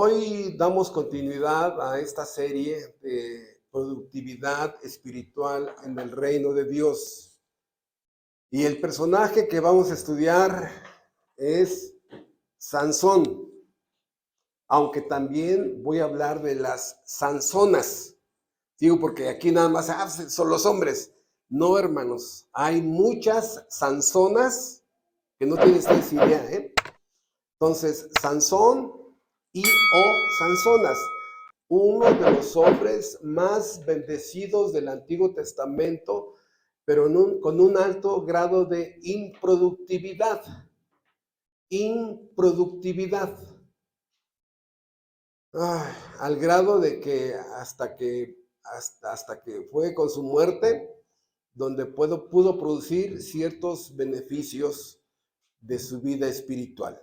Hoy damos continuidad a esta serie de productividad espiritual en el reino de Dios. Y el personaje que vamos a estudiar es Sansón, aunque también voy a hablar de las Sansonas. Digo, porque aquí nada más son los hombres. No, hermanos, hay muchas Sansonas que no tienen ustedes idea, ¿eh? Entonces, Sansón o Sansonas, uno de los hombres más bendecidos del Antiguo Testamento, pero con un alto grado de improductividad. Al grado de que hasta que fue con su muerte, donde pudo producir ciertos beneficios de su vida espiritual.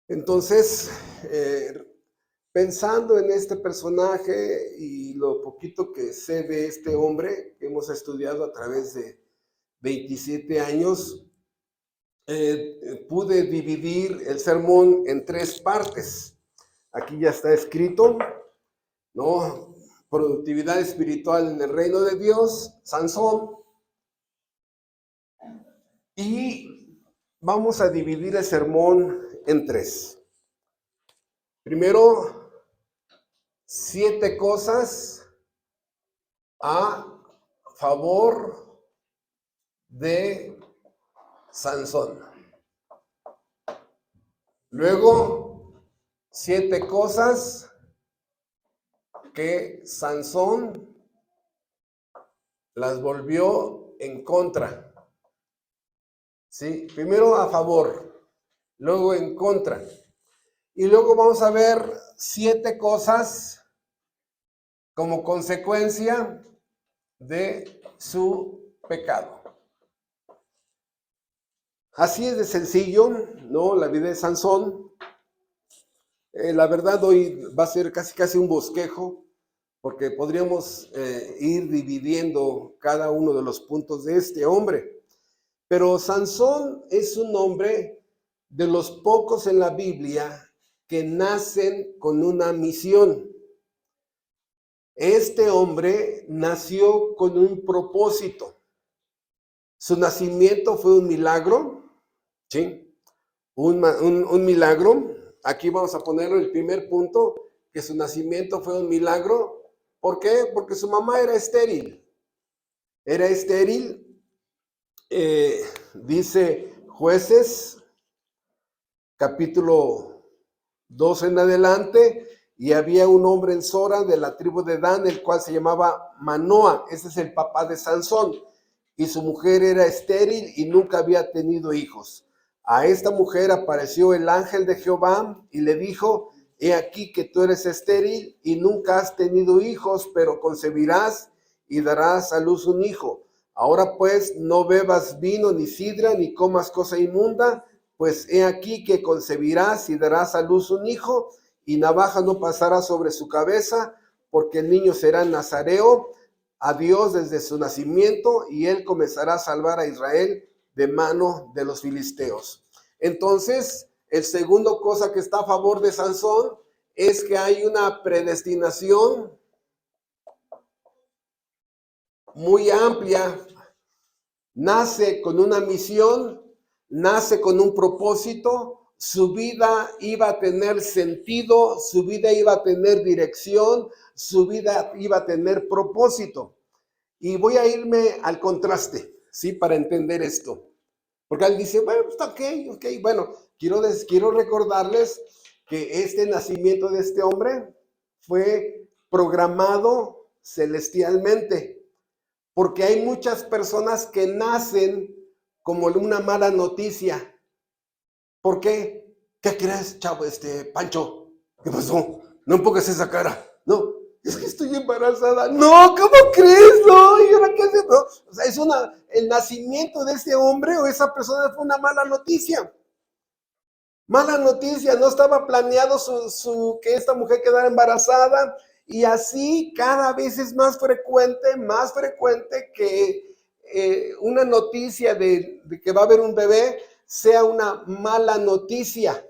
Entonces, pensando en este personaje y lo poquito que sé de este hombre que hemos estudiado a través de 27 años, pude dividir el sermón en 3 partes. Aquí ya está escrito, ¿no? Productividad espiritual en el reino de Dios, Sansón. Y vamos a dividir el sermón en 3. Primero, 7 cosas a favor de Sansón. Luego, 7 cosas que Sansón las volvió en contra. ¿Sí? Primero a favor, luego en contra. Y luego vamos a ver 7 cosas como consecuencia de su pecado. Así es de sencillo, ¿no? La vida de Sansón. La verdad hoy va a ser casi un bosquejo, porque podríamos ir dividiendo cada uno de los puntos de este hombre. Pero Sansón es un hombre de los pocos en la Biblia que nacen con una misión. Este hombre nació con un propósito. Su nacimiento fue un milagro, ¿sí? Un milagro. Aquí vamos a poner el primer punto, que su nacimiento fue un milagro. ¿Por qué? Porque su mamá era estéril. Era estéril. Dice Jueces, capítulo 2 en adelante, y había un hombre en Sora de la tribu de Dan, el cual se llamaba Manoa. Ese es el papá de Sansón. Y su mujer era estéril y nunca había tenido hijos. A esta mujer apareció el ángel de Jehová y le dijo: he aquí que tú eres estéril y nunca has tenido hijos, pero concebirás y darás a luz un hijo. Ahora pues no bebas vino ni sidra ni comas cosa inmunda, pues he aquí que concebirás y darás a luz un hijo, y navaja no pasará sobre su cabeza, porque el niño será nazareo a Dios desde su nacimiento, y él comenzará a salvar a Israel de mano de los filisteos. Entonces, el segundo cosa que está a favor de Sansón es que hay una predestinación muy amplia. Nace con una misión, nace con un propósito, su vida iba a tener sentido, su vida iba a tener dirección, su vida iba a tener propósito. Y voy a irme al contraste, ¿sí? Para entender esto. Porque él dice, bueno, está ok. Bueno, quiero recordarles que este nacimiento de este hombre fue programado celestialmente. Porque hay muchas personas que nacen como una mala noticia. ¿Por qué? ¿Qué crees, chavo, Pancho? ¿Qué pasó? No pongas esa cara. No, es que estoy embarazada. No, ¿cómo crees? No, ¿y ahora qué haces? No. O sea, el nacimiento de este hombre o esa persona fue una mala noticia. Mala noticia, no estaba planeado que esta mujer quedara embarazada, y así cada vez es más frecuente que una noticia de que va a haber un bebé sea una mala noticia.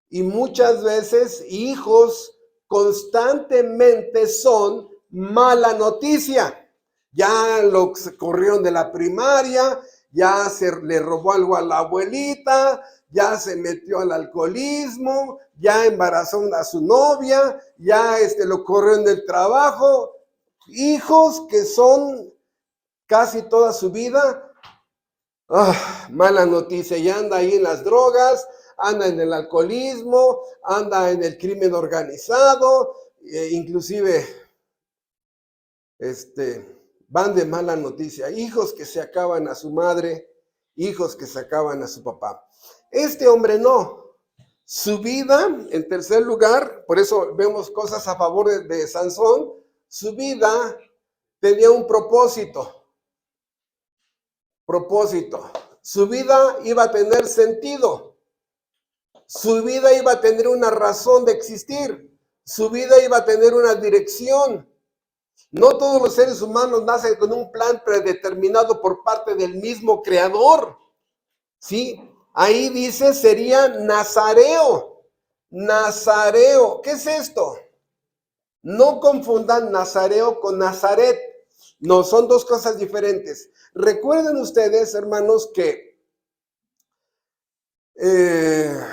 Y muchas veces hijos constantemente son mala noticia. Ya lo corrieron de la primaria, ya se le robó algo a la abuelita, ya se metió al alcoholismo, ya embarazó a su novia, ya lo corrieron del trabajo. Hijos que son casi toda su vida, mala noticia, ya anda ahí en las drogas, anda en el alcoholismo, anda en el crimen organizado, inclusive van de mala noticia. Hijos que se acaban a su madre, hijos que se acaban a su papá. Este hombre no. Su vida, en tercer lugar, por eso vemos cosas a favor de Sansón, su vida tenía un propósito. Su vida iba a tener sentido. Su vida iba a tener una razón de existir. Su vida iba a tener una dirección. No todos los seres humanos nacen con un plan predeterminado por parte del mismo Creador. ¿Sí? Ahí dice, sería Nazareo. Nazareo. ¿Qué es esto? No confundan Nazareo con Nazaret. No, son dos cosas diferentes. Recuerden ustedes, hermanos, que en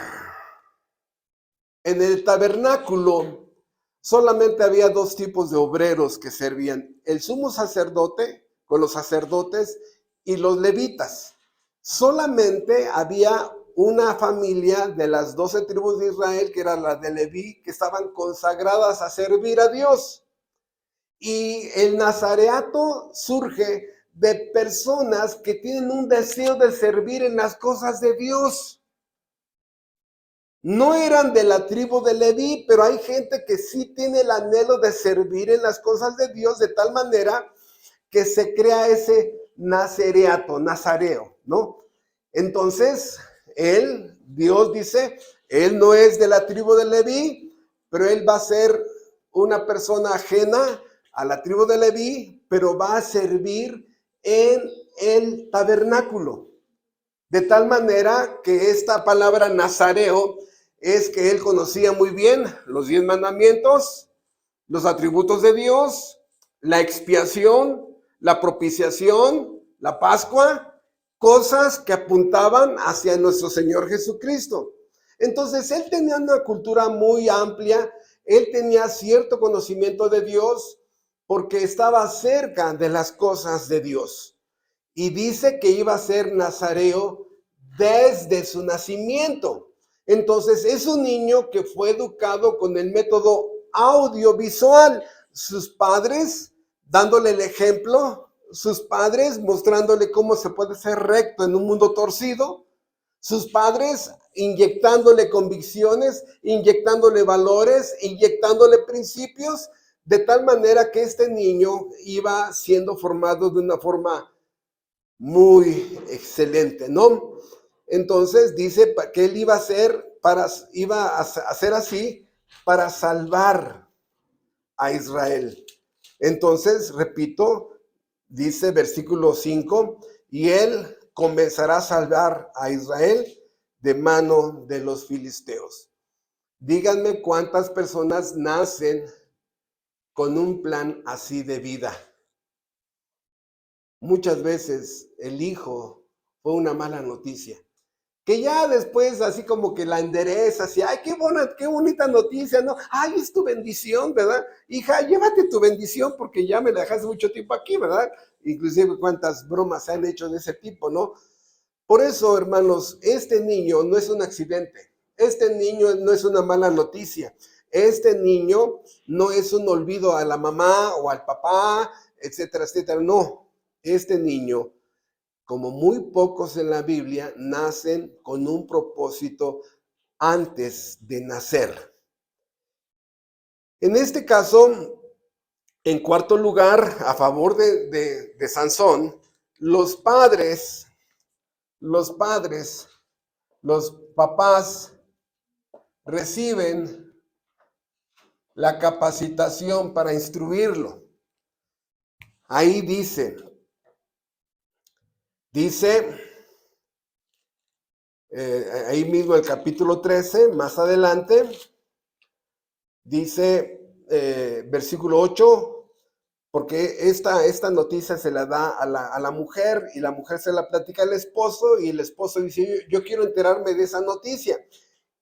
el tabernáculo solamente había dos tipos de obreros que servían: el sumo sacerdote con los sacerdotes y los levitas. Solamente había una familia de las 12 tribus de Israel, que era la de Leví, que estaban consagradas a servir a Dios. Y el nazareato surge de personas que tienen un deseo de servir en las cosas de Dios. No eran de la tribu de Leví, pero hay gente que sí tiene el anhelo de servir en las cosas de Dios, de tal manera que se crea ese nazareato, nazareo, ¿no? Entonces, Dios dice, él no es de la tribu de Leví, pero él va a ser una persona ajena a la tribu de Leví, pero va a servir en el tabernáculo. De tal manera que esta palabra nazareo es que él conocía muy bien los 10 mandamientos, los atributos de Dios, la expiación, la propiciación, la Pascua, cosas que apuntaban hacia nuestro Señor Jesucristo. Entonces, él tenía una cultura muy amplia, él tenía cierto conocimiento de Dios porque estaba cerca de las cosas de Dios. Y dice que iba a ser nazareo desde su nacimiento. Entonces, es un niño que fue educado con el método audiovisual. Sus padres dándole el ejemplo, sus padres mostrándole cómo se puede ser recto en un mundo torcido, sus padres inyectándole convicciones, inyectándole valores, inyectándole principios, de tal manera que este niño iba siendo formado de una forma muy excelente, ¿no? Entonces dice que él iba a ser así para salvar a Israel. Entonces, repito, dice versículo 5, y él comenzará a salvar a Israel de mano de los filisteos. Díganme cuántas personas nacen con un plan así de vida. Muchas veces el hijo fue una mala noticia, que ya después así como que la endereza, así, ay, qué bonita noticia, ¿no? Ay, es tu bendición, ¿verdad? Hija, llévate tu bendición porque ya me la dejaste mucho tiempo aquí, ¿verdad? Inclusive cuántas bromas se han hecho de ese tipo, ¿no? Por eso, hermanos, este niño no es un accidente, este niño no es una mala noticia, este niño no es un olvido a la mamá o al papá, etcétera, etcétera, no, este niño, como muy pocos en la Biblia, nacen con un propósito antes de nacer. En este caso, en cuarto lugar, a favor de Sansón, los papás reciben la capacitación para instruirlo. Ahí dice, ahí mismo el capítulo 13, más adelante, dice versículo 8, porque esta noticia se la da a la mujer y la mujer se la platica al esposo y el esposo dice, yo quiero enterarme de esa noticia.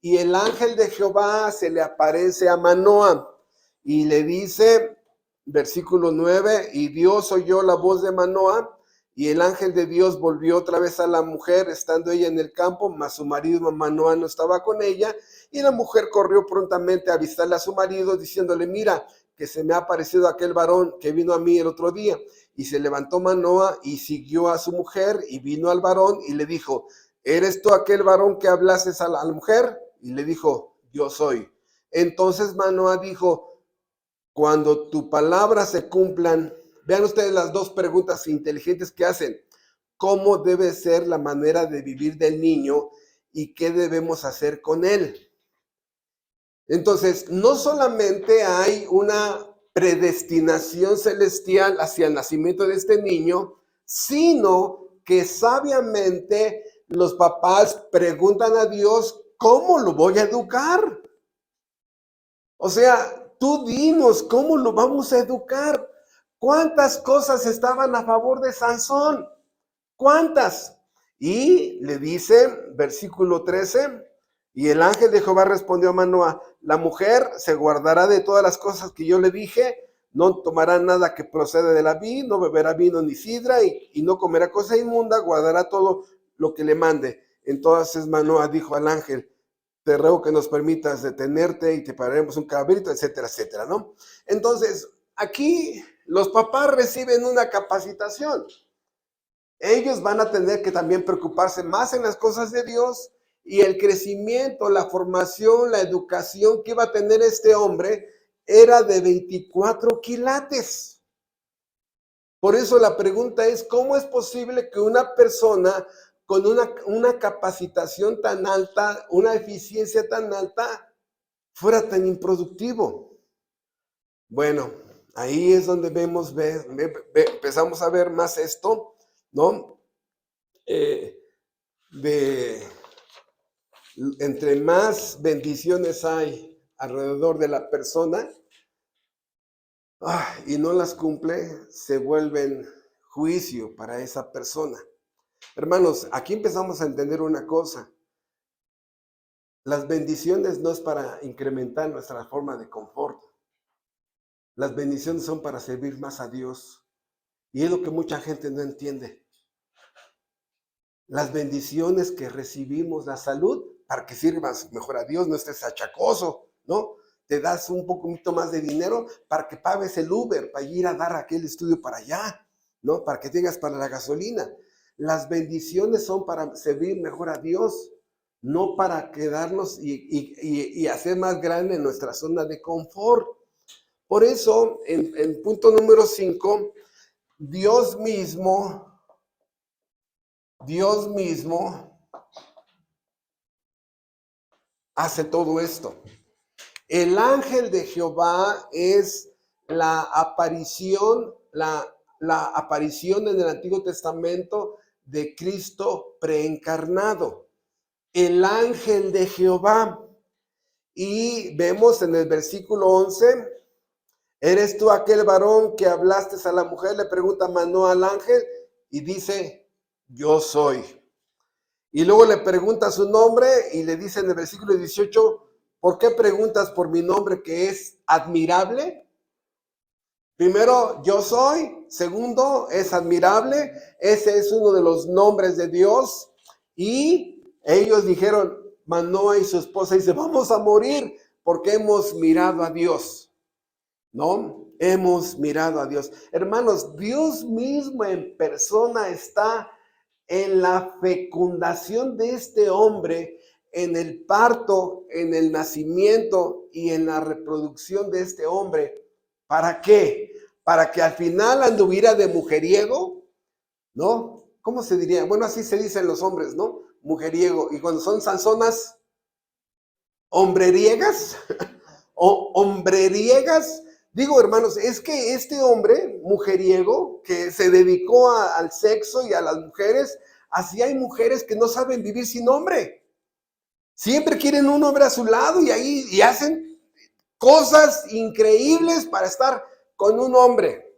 Y el ángel de Jehová se le aparece a Manoa y le dice, versículo 9, y Dios oyó la voz de Manoa y el ángel de Dios volvió otra vez a la mujer, estando ella en el campo, mas su marido Manoa no estaba con ella. Y la mujer corrió prontamente a avistarle a su marido, diciéndole, mira, que se me ha aparecido aquel varón que vino a mí el otro día. Y se levantó Manoa y siguió a su mujer y vino al varón y le dijo, ¿eres tú aquel varón que hablases a la mujer? Y le dijo, yo soy. Entonces Manoa dijo, cuando tu palabra se cumplan, vean ustedes las dos preguntas inteligentes que hacen. ¿Cómo debe ser la manera de vivir del niño y qué debemos hacer con él? Entonces, no solamente hay una predestinación celestial hacia el nacimiento de este niño, sino que sabiamente los papás preguntan a Dios, ¿cómo lo voy a educar? O sea, tú dinos, ¿cómo lo vamos a educar? ¿Cuántas cosas estaban a favor de Sansón? ¿Cuántas? Y le dice, versículo 13, y el ángel de Jehová respondió a Manoa, la mujer se guardará de todas las cosas que yo le dije, no tomará nada que proceda de la vid, no beberá vino ni sidra, y no comerá cosa inmunda, guardará todo lo que le mande. Entonces Manoa dijo al ángel, te ruego que nos permitas detenerte y te pararemos un cabrito, etcétera, etcétera, ¿no? Entonces, aquí los papás reciben una capacitación. Ellos van a tener que también preocuparse más en las cosas de Dios y el crecimiento, la formación, la educación que iba a tener este hombre era de 24 quilates. Por eso la pregunta es, ¿cómo es posible que una persona con una capacitación tan alta, una eficiencia tan alta, fuera tan improductivo? Bueno, ahí es donde empezamos a ver más esto, ¿no? Entre más bendiciones hay alrededor de la persona y no las cumple, se vuelven juicio para esa persona. Hermanos, aquí empezamos a entender una cosa. Las bendiciones no es para incrementar nuestra forma de confort. Las bendiciones son para servir más a Dios. Y es lo que mucha gente no entiende. Las bendiciones que recibimos, la salud, para que sirvas mejor a Dios, no estés achacoso, ¿no? Te das un poquito más de dinero para que pagues el Uber, para ir a dar aquel estudio para allá, ¿no? Para que tengas para la gasolina. Las bendiciones son para servir mejor a Dios, no para quedarnos y hacer más grande nuestra zona de confort. Por eso, en punto número 5, Dios mismo hace todo esto. El ángel de Jehová es la aparición en el Antiguo Testamento de Cristo preencarnado. El ángel de Jehová. Y vemos en el versículo 11, ¿eres tú aquel varón que hablaste a la mujer? Le pregunta Manoa al ángel y dice, yo soy. Y luego le pregunta su nombre y le dice en el versículo 18, ¿por qué preguntas por mi nombre que es admirable? Primero, yo soy. Segundo, es admirable. Ese es uno de los nombres de Dios. Y ellos dijeron, Manoa y su esposa dice, vamos a morir porque hemos mirado a Dios. ¿No? Hemos mirado a Dios. Hermanos, Dios mismo en persona está en la fecundación de este hombre, en el parto, en el nacimiento y en la reproducción de este hombre. ¿Para qué? Para que al final anduviera de mujeriego, ¿no? ¿Cómo se diría? Bueno, así se dicen los hombres, ¿no? Mujeriego. Y cuando son sanzonas, hombreriegas, o hombreriegas. Digo, hermanos, es que este hombre mujeriego que se dedicó al sexo y a las mujeres, así hay mujeres que no saben vivir sin hombre. Siempre quieren un hombre a su lado y hacen cosas increíbles para estar con un hombre,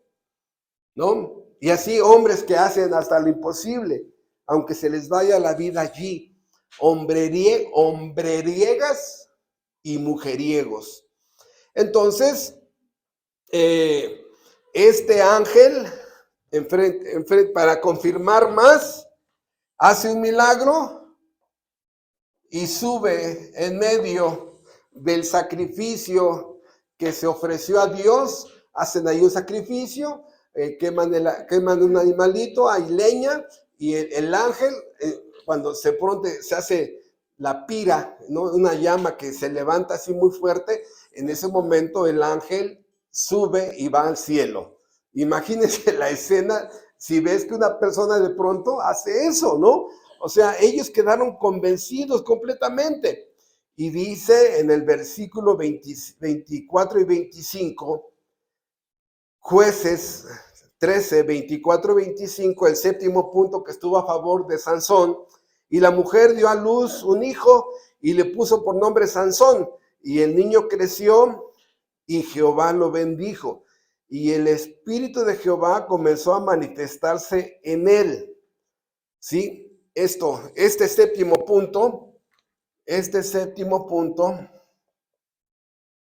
¿no? Y así hombres que hacen hasta lo imposible, aunque se les vaya la vida allí. Hombreriegas y mujeriegos. Entonces, este ángel, para confirmar más, hace un milagro y sube en medio del sacrificio que se ofreció a Dios. Hacen ahí un sacrificio, queman un animalito, hay leña, y el ángel, cuando se hace la pira, ¿no? Una llama que se levanta así muy fuerte, en ese momento el ángel sube y va al cielo. Imagínense la escena, si ves que una persona de pronto hace eso, ¿no? O sea, ellos quedaron convencidos completamente. Y dice en el versículo 24 y 25, Jueces 13, 24 y 25, el séptimo punto que estuvo a favor de Sansón. Y la mujer dio a luz un hijo y le puso por nombre Sansón. Y el niño creció y Jehová lo bendijo. Y el espíritu de Jehová comenzó a manifestarse en él. ¿Sí? Este séptimo punto,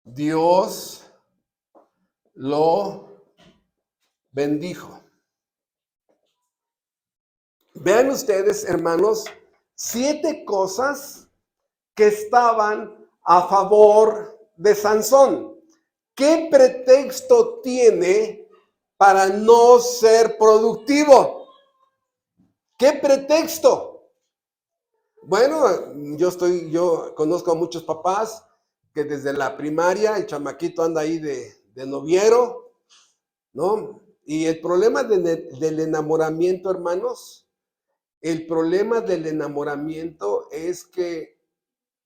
Dios lo bendijo. Vean ustedes, hermanos, 7 cosas que estaban a favor de Sansón. ¿Qué pretexto tiene para no ser productivo? ¿Qué pretexto? Bueno, yo conozco a muchos papás que desde la primaria el chamaquito anda ahí de noviero, ¿no? Y el problema del enamoramiento, hermanos, el problema del enamoramiento es que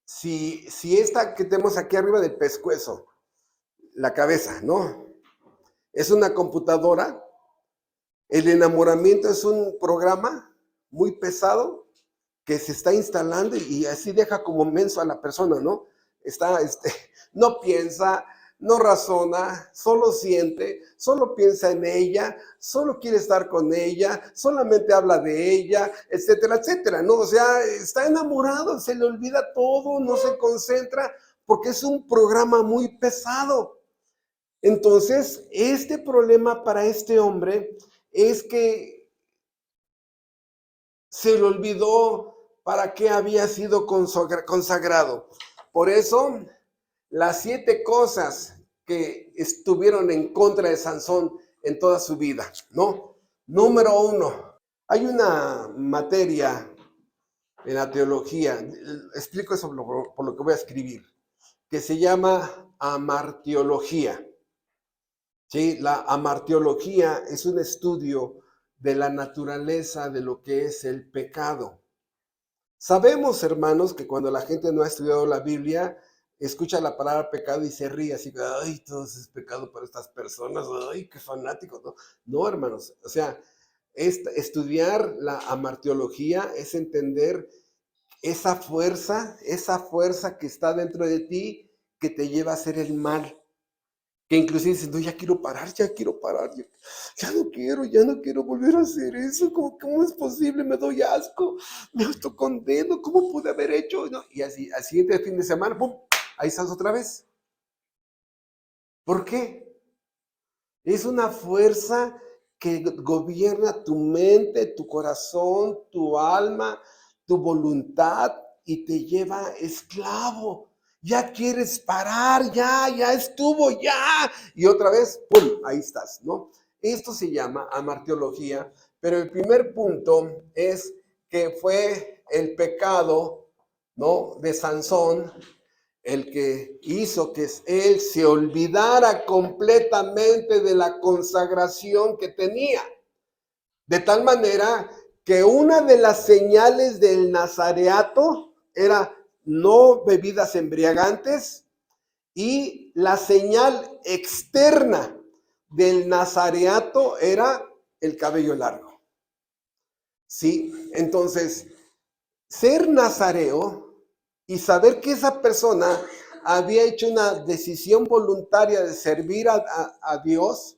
si esta que tenemos aquí arriba del pescuezo, la cabeza, ¿no? Es una computadora, el enamoramiento es un programa muy pesado que se está instalando y así deja como menso a la persona, ¿no? No piensa, no razona, solo siente, solo piensa en ella, solo quiere estar con ella, solamente habla de ella, etcétera, etcétera, ¿no? O sea, está enamorado, se le olvida todo, no se concentra, porque es un programa muy pesado. Entonces, este problema para este hombre es que se le olvidó para qué había sido consagrado. Por eso, las 7 cosas que estuvieron en contra de Sansón en toda su vida, ¿no? Número 1, hay una materia en la teología, explico eso por lo que voy a escribir, que se llama amartiología. ¿Sí? La amartiología es un estudio de la naturaleza de lo que es el pecado. Sabemos, hermanos, que cuando la gente no ha estudiado la Biblia, escucha la palabra pecado y se ríe así, ay, todo eso es pecado para estas personas, ay, qué fanáticos, ¿no? No, hermanos, o sea, estudiar la amartiología es entender esa fuerza que está dentro de ti que te lleva a hacer el mal. Que inclusive dicen, no, ya quiero parar, ya no quiero volver a hacer eso, ¿cómo es posible? Me doy asco, me autocondeno, ¿cómo pude haber hecho? No, y así, al siguiente fin de semana, ¡pum!, ahí estás otra vez. ¿Por qué? Es una fuerza que gobierna tu mente, tu corazón, tu alma, tu voluntad y te lleva esclavo. Ya quieres parar, ya estuvo, ya. Y otra vez, ¡pum!, ahí estás, ¿no? Esto se llama amartiología, pero el primer punto es que fue el pecado, ¿no?, de Sansón, el que hizo que él se olvidara completamente de la consagración que tenía. De tal manera que una de las señales del nazareato era no bebidas embriagantes, y la señal externa del nazareato era el cabello largo. ¿Sí? Entonces, ser nazareo y saber que esa persona había hecho una decisión voluntaria de servir a Dios,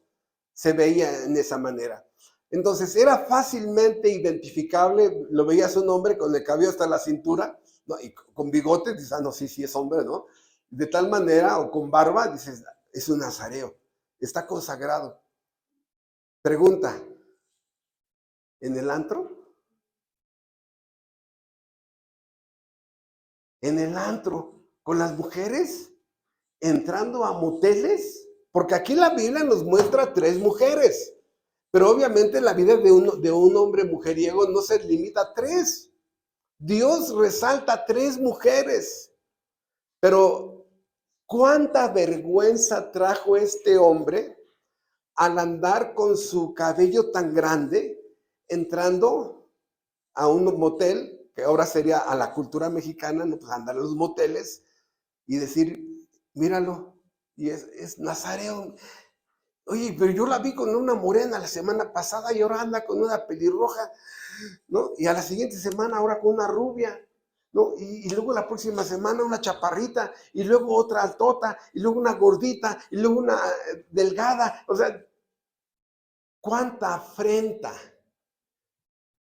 se veía en esa manera. Entonces era fácilmente identificable, lo veías un hombre con el cabello hasta la cintura, ¿no? Y con bigote, dices, no, sí, sí es hombre, ¿no? De tal manera, o con barba, dices, es un nazareo, está consagrado. Pregunta, ¿en el antro? ¿En el antro? ¿Con las mujeres? ¿Entrando a moteles? Porque aquí la Biblia nos muestra 3 mujeres. Pero obviamente la vida de un hombre mujeriego no se limita a 3. Dios resalta 3 mujeres. Pero ¿cuánta vergüenza trajo este hombre al andar con su cabello tan grande entrando a un motel, que ahora sería a la cultura mexicana, ¿no? Pues andar en los moteles y decir, míralo, y es nazareo. Oye, pero yo la vi con una morena la semana pasada y ahora anda con una pelirroja, ¿no? Y a la siguiente semana ahora con una rubia, ¿no? Y luego la próxima semana una chaparrita, y luego otra altota, y luego una gordita, y luego una delgada. O sea, cuánta afrenta,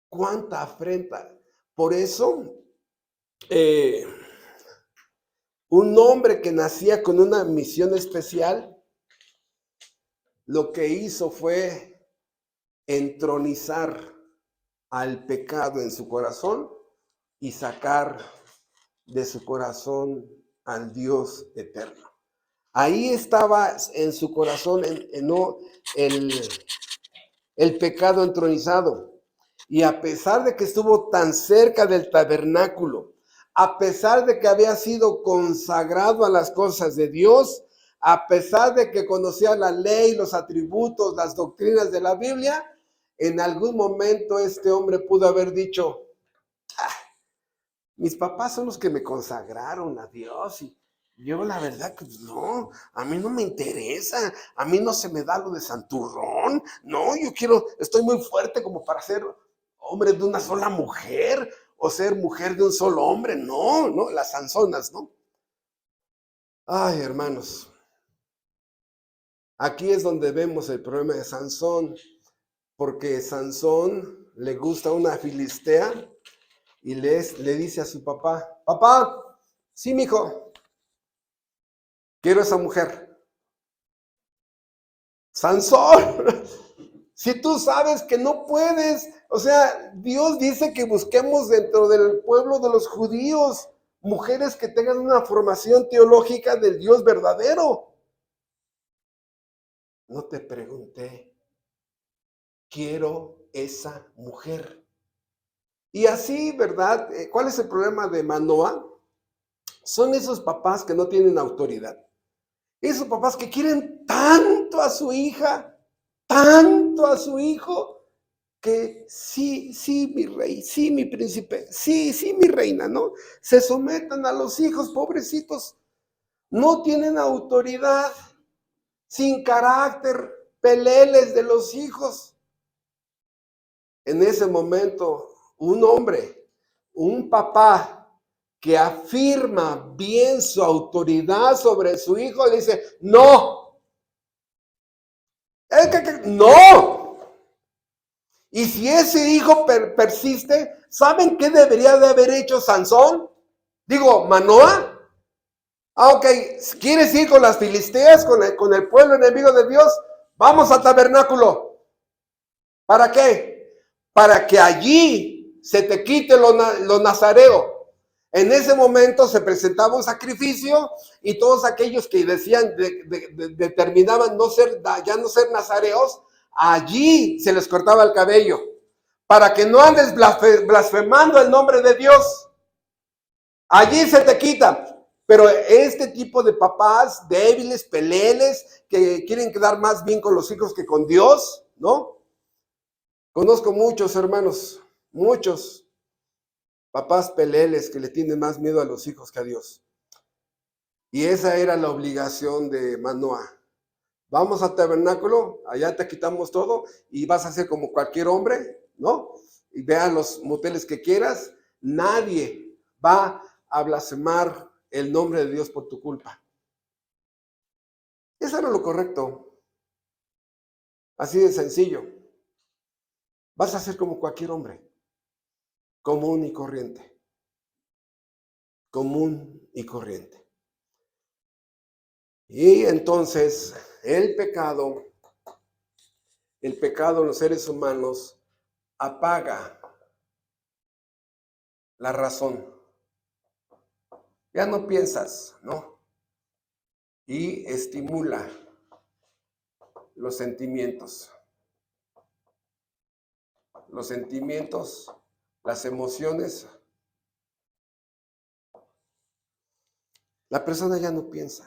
cuánta afrenta. Por eso, un hombre que nacía con una misión especial, lo que hizo fue entronizar al pecado en su corazón y sacar de su corazón al Dios eterno. Ahí estaba en su corazón el pecado entronizado. Y a pesar de que estuvo tan cerca del tabernáculo, a pesar de que había sido consagrado a las cosas de Dios, a pesar de que conocía la ley, los atributos, las doctrinas de la Biblia, en algún momento este hombre pudo haber dicho, mis papás son los que me consagraron a Dios y yo la verdad que no, a mí no me interesa, a mí no se me da lo de santurrón, no, estoy muy fuerte como para ser hombre de una sola mujer o ser mujer de un solo hombre, no, las sanzonas, ¿no? Ay, hermanos, aquí es donde vemos el problema de Sansón, porque Sansón le gusta una filistea y le dice a su papá, papá, sí, mijo, quiero esa mujer. Sansón, si tú sabes que no puedes, o sea, Dios dice que busquemos dentro del pueblo de los judíos mujeres que tengan una formación teológica del Dios verdadero. No te pregunté, quiero esa mujer. Y así, ¿verdad? ¿Cuál es el problema de Manoah? Son esos papás que no tienen autoridad. Esos papás que quieren tanto a su hija, tanto a su hijo, que sí, sí, mi rey, sí, mi príncipe, sí, sí, mi reina, ¿no? Se sometan a los hijos, pobrecitos. No tienen autoridad, sin carácter, peleles de los hijos. En ese momento, un hombre, un papá que afirma bien su autoridad sobre su hijo, le dice, no, no. Y si ese hijo persiste, ¿saben qué debería de haber hecho Sansón? Digo, Manoah. Ok, ¿quieres ir con las filisteas, con el pueblo enemigo de Dios? Vamos al tabernáculo. ¿Para qué? Para que allí se te quite lo nazareo. En ese momento se presentaba un sacrificio y todos aquellos que decían, determinaban ya no ser nazareos, allí se les cortaba el cabello. Para que no andes blasfemando el nombre de Dios. Allí se te quita. Pero este tipo de papás débiles, peleles, que quieren quedar más bien con los hijos que con Dios, ¿no? Conozco muchos hermanos, muchos papás peleles que le tienen más miedo a los hijos que a Dios. Y esa era la obligación de Manoah. Vamos al tabernáculo, allá te quitamos todo y vas a ser como cualquier hombre, ¿no? Y ve a los moteles que quieras. Nadie va a blasfemar el nombre de Dios por tu culpa. Eso era lo correcto. Así de sencillo. Vas a ser como cualquier hombre, común y corriente. Común y corriente. Y entonces el pecado en los seres humanos apaga la razón. Ya no piensas, ¿no? Y estimula los sentimientos. Los sentimientos, las emociones. La persona ya no piensa.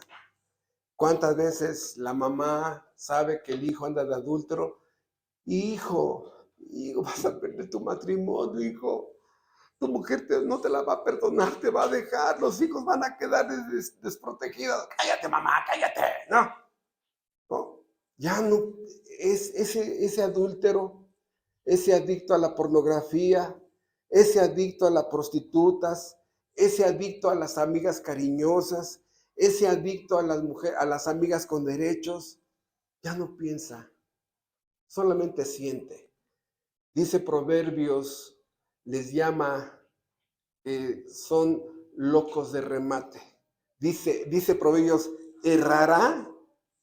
¿Cuántas veces la mamá sabe que el hijo anda de adúltero? Hijo, vas a perder tu matrimonio, hijo. Tu mujer no te la va a perdonar, te va a dejar. Los hijos van a quedar desprotegidos. Cállate, mamá, cállate. No, no. Ya no. Ese adúltero, ese adicto a la pornografía, ese adicto a las prostitutas, ese adicto a las amigas cariñosas, ese adicto a las mujeres, a las amigas con derechos, ya no piensa, solamente siente. Dice Proverbios, les llama, son locos de remate. Dice Proverbios, errará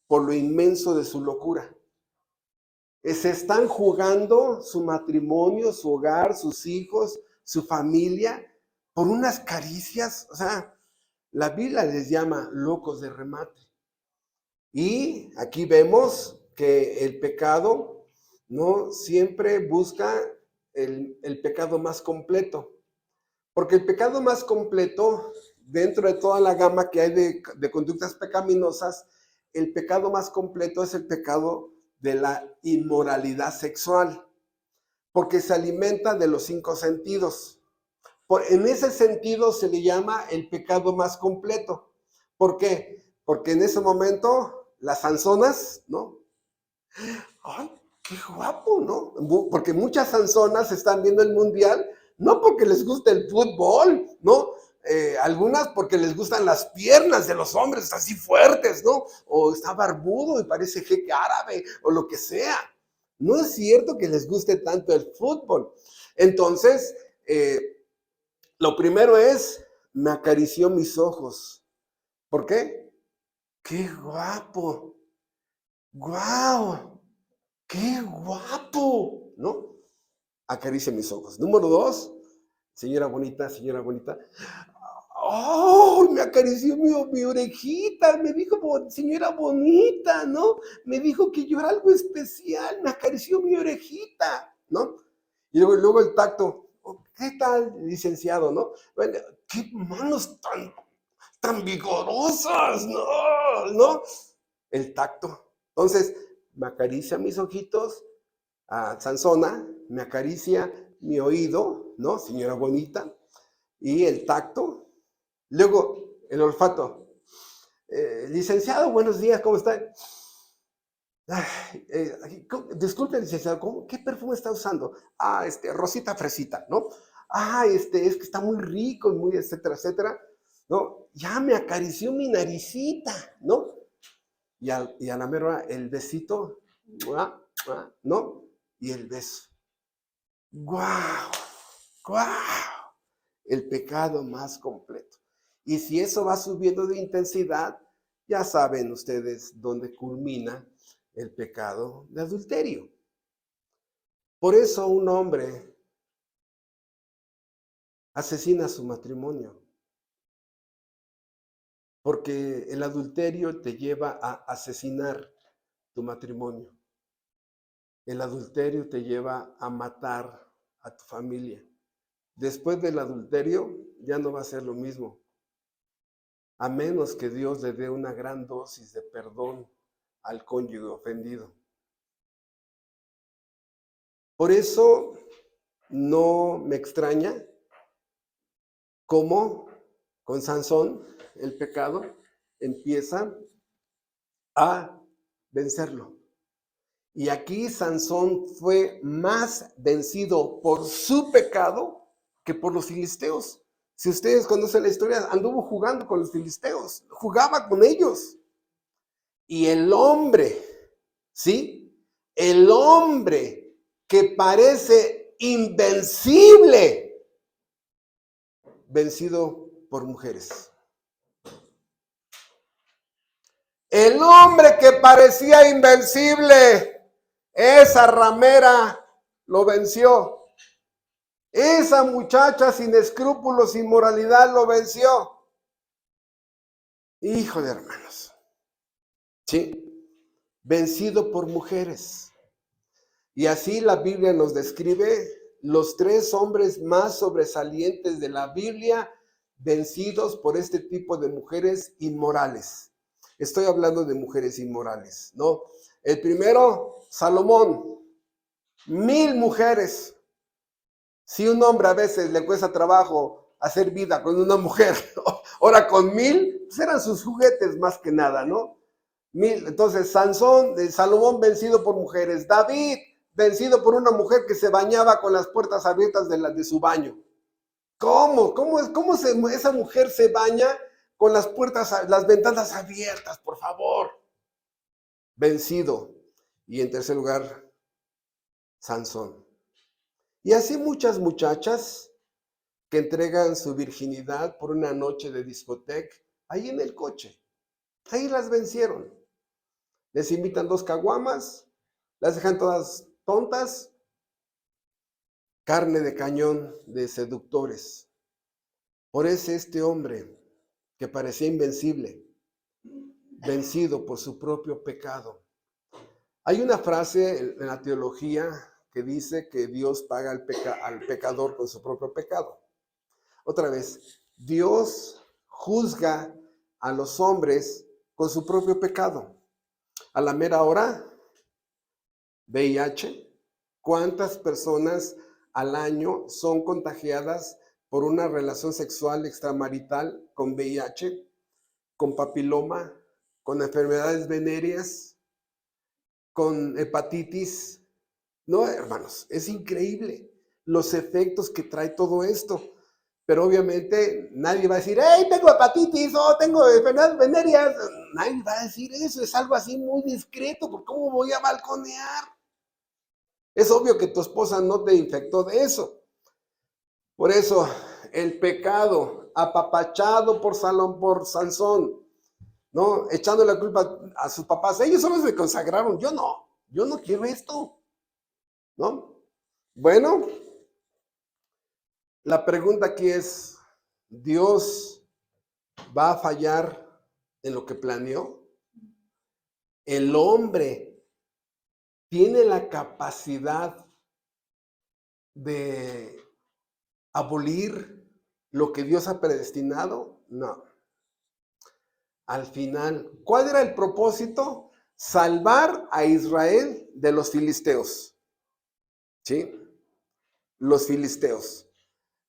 por lo inmenso de su locura. Se están jugando su matrimonio, su hogar, sus hijos, su familia, por unas caricias. O sea, la Biblia les llama locos de remate. Y aquí vemos que el pecado no siempre busca el pecado más completo. Porque el pecado más completo, dentro de toda la gama que hay de conductas pecaminosas, el pecado más completo es el pecado de la inmoralidad sexual, porque se alimenta de los 5 sentidos. En ese sentido se le llama el pecado más completo. ¿Por qué? Porque en ese momento las sanzonas, ¿no? ¡Ay, qué guapo!, ¿no? Porque muchas sanzonas están viendo el mundial, no porque les guste el fútbol, ¿no? Algunas porque les gustan las piernas de los hombres así fuertes, ¿no? O está barbudo y parece jeque árabe o lo que sea. No es cierto que les guste tanto el fútbol. Entonces, lo primero es, me acarició mis ojos. ¿Por qué? ¡Qué guapo! ¡Guau! ¡Qué guapo! ¿No? Acaricia mis ojos. Número 2, señora bonita. ¡Oh! Me acarició mi orejita, me dijo, señora bonita, ¿no? Me dijo que yo era algo especial, me acarició mi orejita, ¿no? Y luego el tacto. ¿Qué tal, licenciado, no? Bueno, qué manos tan vigorosas, ¿no? ¿No? El tacto. Entonces, me acaricia mis ojitos, a Sansona, me acaricia mi oído, ¿no? Señora bonita, y el tacto. Luego, el olfato. Licenciado, buenos días, ¿cómo está? Disculpe, licenciado, ¿qué perfume está usando? Rosita Fresita, ¿no? Es que está muy rico y muy etcétera, etcétera, ¿no? Ya me acarició mi naricita, ¿no? Y a la mera el besito, ¿no? Y el beso. ¡Guau! ¡Guau! El pecado más completo. Y si eso va subiendo de intensidad, ya saben ustedes dónde culmina el pecado de adulterio. Por eso un hombre asesina su matrimonio. Porque el adulterio te lleva a asesinar tu matrimonio. El adulterio te lleva a matar a tu familia. Después del adulterio ya no va a ser lo mismo. A menos que Dios le dé una gran dosis de perdón al cónyuge ofendido. Por eso no me extraña cómo con Sansón el pecado empieza a vencerlo. Y aquí Sansón fue más vencido por su pecado que por los filisteos. Si ustedes conocen la historia, anduvo jugando con los filisteos, jugaba con ellos. Y el hombre, ¿sí? El hombre que parece invencible, vencido por mujeres. El hombre que parecía invencible, esa ramera lo venció. Esa muchacha sin escrúpulos, sin moralidad lo venció. Hijo de hermanos. Sí, vencido por mujeres. Y así la Biblia nos describe los 3 hombres más sobresalientes de la Biblia, vencidos por este tipo de mujeres inmorales. Estoy hablando de mujeres inmorales, ¿no? El primero, Salomón, 1000 mujeres. Si un hombre a veces le cuesta trabajo hacer vida con una mujer, ahora con 1000, pues eran sus juguetes más que nada, ¿no? 1000. Entonces, Salomón vencido por mujeres. David vencido por una mujer que se bañaba con las puertas abiertas de su baño. ¿Cómo esa mujer se baña con las ventanas abiertas, por favor? Vencido. Y en tercer lugar, Sansón. Y así muchas muchachas que entregan su virginidad por una noche de discoteca, ahí en el coche. Ahí las vencieron. Les invitan 2 caguamas, las dejan todas tontas. Carne de cañón de seductores. Por eso este hombre que parecía invencible, vencido por su propio pecado. Hay una frase en la teología que dice que Dios paga al pecador con su propio pecado. Otra vez, Dios juzga a los hombres con su propio pecado. A la mera hora, VIH, ¿cuántas personas al año son contagiadas por una relación sexual extramarital con VIH, con papiloma, con enfermedades venéreas, con hepatitis? No, hermanos, es increíble los efectos que trae todo esto. Pero obviamente nadie va a decir, ¡hey, tengo hepatitis! ¡Oh, tengo enfermedades venéreas! Nadie va a decir eso, es algo así muy discreto, porque ¿cómo voy a balconear? Es obvio que tu esposa no te infectó de eso. Por eso, el pecado apapachado por Sansón, ¿no? Echando la culpa a sus papás. Ellos solo se consagraron, yo no quiero esto, ¿no? Bueno, la pregunta aquí es, ¿Dios va a fallar en lo que planeó? El hombre tiene la capacidad de abolir lo que Dios ha predestinado. No. Al final, ¿cuál era el propósito? Salvar a Israel de los filisteos. ¿Sí? Los filisteos.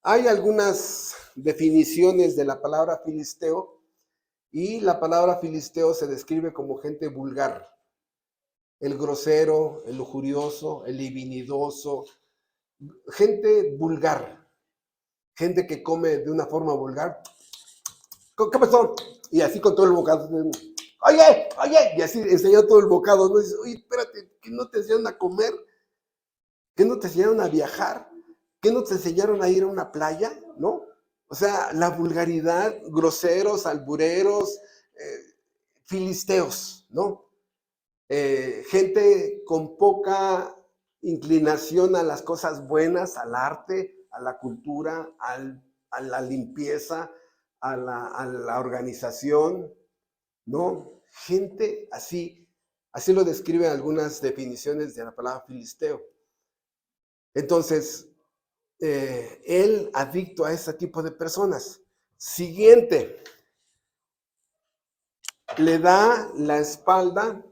Hay algunas definiciones de la palabra filisteo y la palabra filisteo se describe como gente vulgar. El grosero, el lujurioso, el libidinoso, gente vulgar, gente que come de una forma vulgar. ¿Qué pasó? Y así con todo el bocado. Oye, y así enseñó todo el bocado. ¿No? Dices, oye, espérate, ¿que no te enseñaron a comer? ¿Que no te enseñaron a viajar? ¿Que no te enseñaron a ir a una playa? ¿No? O sea, la vulgaridad, groseros, albureros, filisteos, ¿no? Gente con poca inclinación a las cosas buenas, al arte, a la cultura, a la limpieza, a la organización, ¿no? Gente así lo describen algunas definiciones de la palabra filisteo. Entonces, él adicto a ese tipo de personas. Siguiente, le da la espalda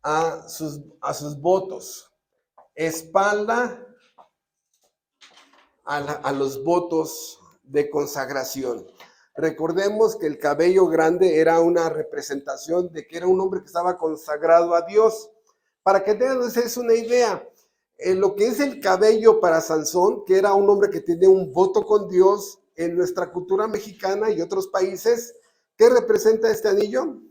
a sus votos, espalda a los votos de consagración. Recordemos que el cabello grande era una representación de que era un hombre que estaba consagrado a Dios. Para que tengan ustedes una idea, lo que es el cabello para Sansón, que era un hombre que tenía un voto con Dios, en nuestra cultura mexicana y otros países, ¿qué representa este anillo?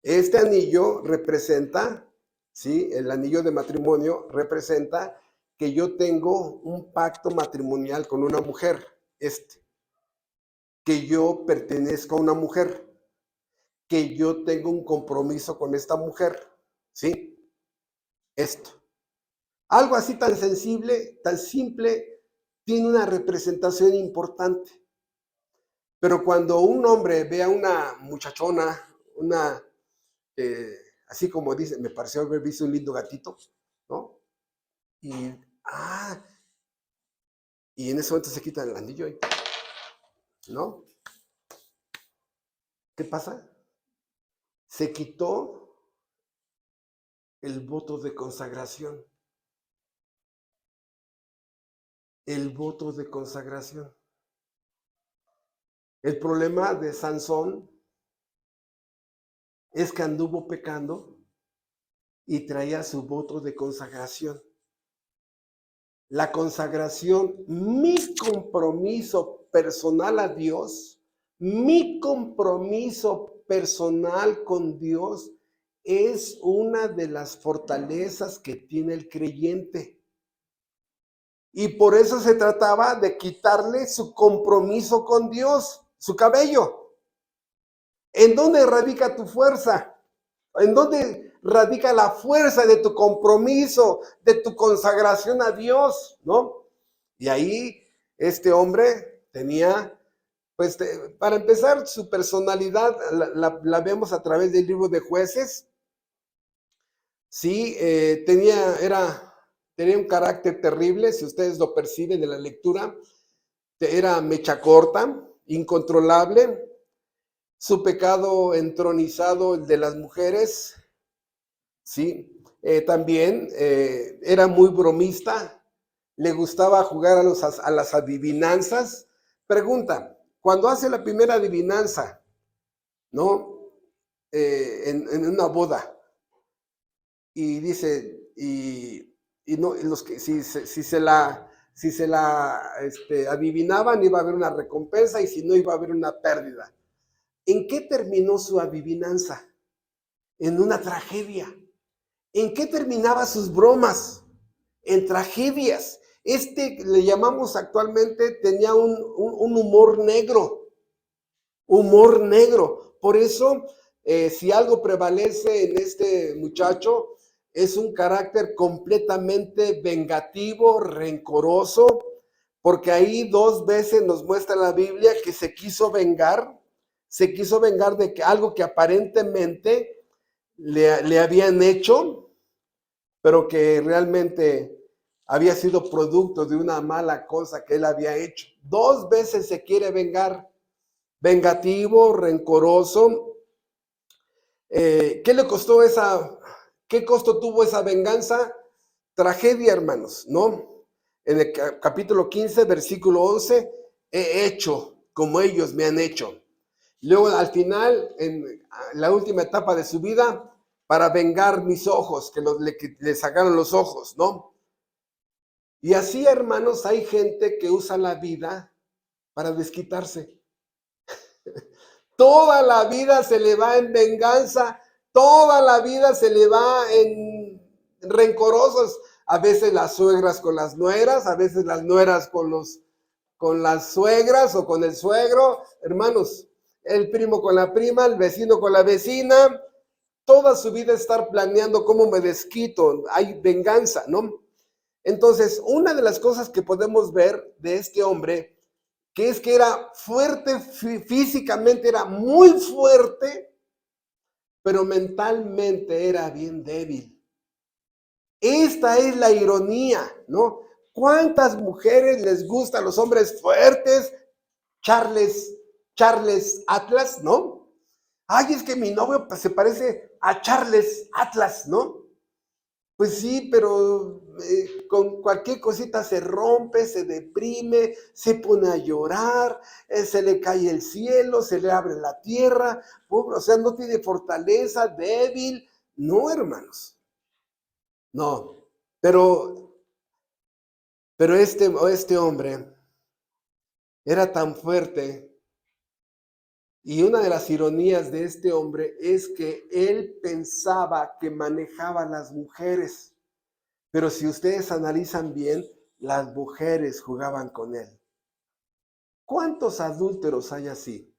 Este anillo representa, ¿sí? El anillo de matrimonio representa que yo tengo un pacto matrimonial con una mujer, que yo pertenezco a una mujer, que yo tengo un compromiso con esta mujer, ¿sí? Esto. Algo así tan sensible, tan simple, tiene una representación importante. Pero cuando un hombre ve a una muchachona, una, así como dice, me pareció haber visto un lindo gatito, ¿no? Y, ah, y en ese momento se quita el anillo, ¿no? ¿Qué pasa? Se quitó el voto de consagración. El voto de consagración. El problema de Sansón es que anduvo pecando y traía su voto de consagración. La consagración, mi compromiso personal a Dios, mi compromiso personal con Dios es una de las fortalezas que tiene el creyente. Y por eso se trataba de quitarle su compromiso con Dios, su cabello. ¿En dónde radica tu fuerza? ¿En dónde radica la fuerza de tu compromiso, de tu consagración a Dios? ¿No? Y ahí este hombre tenía, pues, para empezar, su personalidad la vemos a través del libro de Jueces. Sí, tenía un carácter terrible, si ustedes lo perciben en la lectura. Era mecha corta, incontrolable, su pecado entronizado, el de las mujeres, ¿sí? También era muy bromista, le gustaba jugar a las adivinanzas. Pregunta, cuando hace la primera adivinanza, ¿no? En una boda, y dice, y no, los que, si se la adivinaban, iba a haber una recompensa, y si no, iba a haber una pérdida. ¿En qué terminó su adivinanza? En una tragedia. ¿En qué terminaba sus bromas? En tragedias. Le llamamos actualmente, tenía un humor negro. Humor negro. Por eso, si algo prevalece en este muchacho, es un carácter completamente vengativo, rencoroso, porque ahí 2 veces nos muestra la Biblia que se quiso vengar de que algo que aparentemente le habían hecho, pero que realmente había sido producto de una mala cosa que él había hecho. 2 veces se quiere vengar, vengativo, rencoroso. ¿Qué costo tuvo esa venganza? Tragedia, hermanos, ¿no? En el capítulo 15, versículo 11, he hecho como ellos me han hecho. Luego, al final, en la última etapa de su vida, para vengar mis ojos, que le sacaron los ojos, ¿no? Y así, hermanos, hay gente que usa la vida para desquitarse. Toda la vida se le va en venganza, toda la vida se le va en rencorosos. A veces las suegras con las nueras, a veces las nueras con las suegras o con el suegro. Hermanos, el primo con la prima, el vecino con la vecina. Toda su vida estar planeando cómo me desquito. Hay venganza, ¿no? Entonces, una de las cosas que podemos ver de este hombre, que es que era fuerte, físicamente era muy fuerte, pero mentalmente era bien débil. Esta es la ironía, ¿no? ¿Cuántas mujeres les gustan los hombres fuertes? Charles Atlas, ¿no? Ay, es que mi novio se parece a Charles Atlas, ¿no? Pues sí, pero con cualquier cosita se rompe, se deprime, se pone a llorar, se le cae el cielo, se le abre la tierra, o sea, no tiene fortaleza, débil. No, hermanos, no. Pero este hombre Era tan fuerte. Y una de las ironías de este hombre es que él pensaba que manejaba a las mujeres, pero si ustedes analizan bien, las mujeres jugaban con él. ¿Cuántos adúlteros hay así?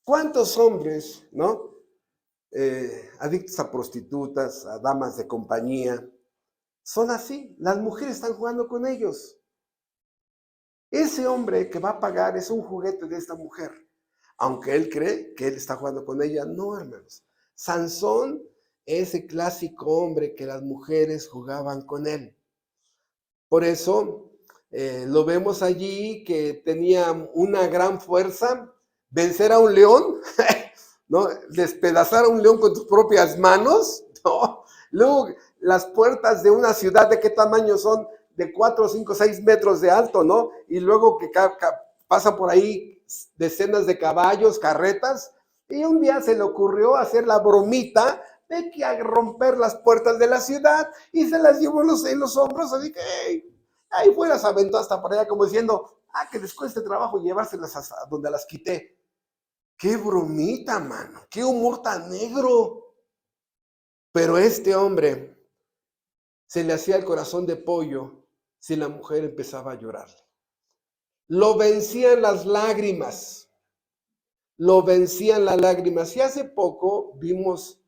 ¿Cuántos hombres, no? Adictos a prostitutas, a damas de compañía, son así. Las mujeres están jugando con ellos. Ese hombre que va a pagar es un juguete de esta mujer. Aunque él cree que él está jugando con ella, no, hermanos. Sansón es el clásico hombre que las mujeres jugaban con él. Por eso lo vemos allí que tenía una gran fuerza, vencer a un león, ¿no? Despedazar a un león con tus propias manos, ¿no? Luego, las puertas de una ciudad, ¿de qué tamaño son? De 4, 5, 6 metros de alto, ¿no? Y luego que pasan por ahí decenas de caballos, carretas, y un día se le ocurrió hacer la bromita de que a romper las puertas de la ciudad y se las llevó en los hombros, así que ahí fue, las aventó hasta por allá como diciendo, que les cueste trabajo llevárselas hasta donde las quité. ¡Qué bromita, mano! ¡Qué humor tan negro! Pero este hombre se le hacía el corazón de pollo si la mujer empezaba a llorar. Lo vencían las lágrimas. Lo vencían las lágrimas. Y hace poco vimos,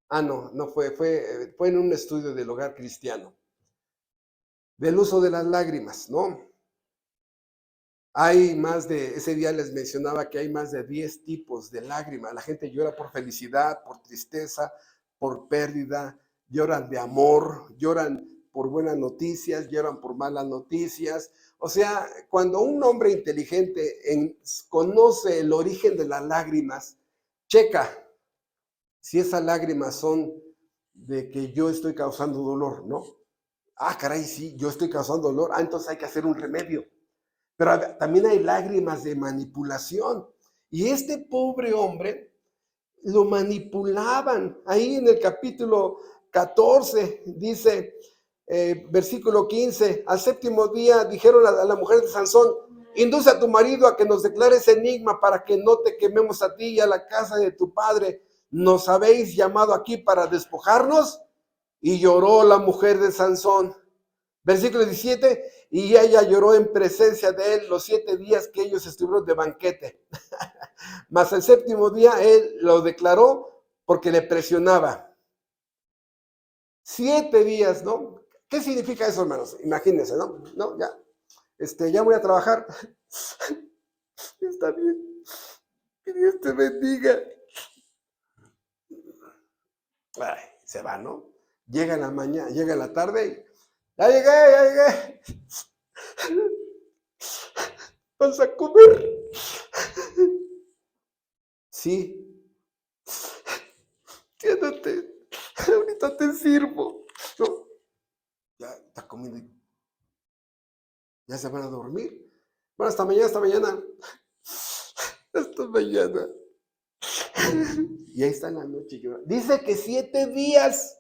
no fue en un estudio del hogar cristiano, del uso de las lágrimas, ¿no? Ese día les mencionaba que hay más de 10 tipos de lágrimas. La gente llora por felicidad, por tristeza, por pérdida, lloran de amor, lloran por buenas noticias, lloran por malas noticias. O sea, cuando un hombre inteligente conoce el origen de las lágrimas, checa si esas lágrimas son de que yo estoy causando dolor, ¿no? Caray, sí, yo estoy causando dolor. Entonces hay que hacer un remedio. Pero también hay lágrimas de manipulación. Y este pobre hombre lo manipulaban. Ahí en el capítulo 14 dice, versículo 15, al séptimo día dijeron a la mujer de Sansón, induce a tu marido a que nos declare ese enigma para que no te quememos a ti y a la casa de tu padre. ¿Nos habéis llamado aquí para despojarnos? Y lloró la mujer de Sansón. Versículo 17, y ella lloró en presencia de él los 7 días que ellos estuvieron de banquete. Mas el séptimo día él lo declaró porque le presionaba. 7 días, ¿no? ¿Qué significa eso, hermanos? Imagínense, ¿no? No, ya voy a trabajar. Está bien. Que Dios te bendiga. Se va, ¿no? Llega en la mañana, llega en la tarde y ya llegué. ¿Vas a comer? Sí. Quédate. Ahorita te sirvo. No. Ya está comiendo. Ya se van a dormir. Bueno, hasta mañana. Hasta mañana. Y ahí está en la noche. Dice que 7 días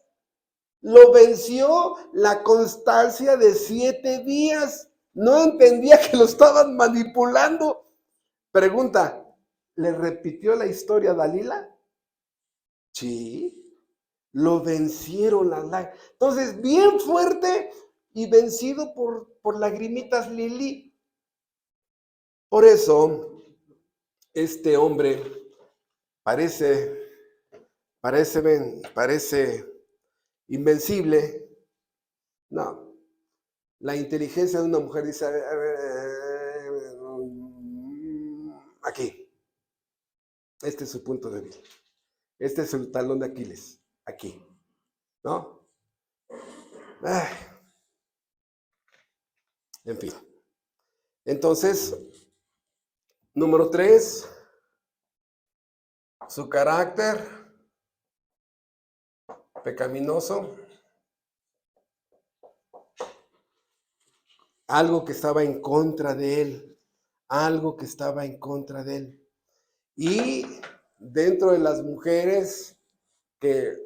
lo venció la constancia de 7 días. No entendía que lo estaban manipulando. Pregunta, ¿le repitió la historia a Dalila? Sí. Lo vencieron las lágrimas. Entonces, bien fuerte y vencido por lagrimitas Lili. Por eso, este hombre parece invencible. No, la inteligencia de una mujer dice, aquí, este es su punto débil. Este es el talón de Aquiles, aquí, ¿no? En fin. Entonces, número 3, su carácter pecaminoso, algo que estaba en contra de él, Y dentro de las mujeres que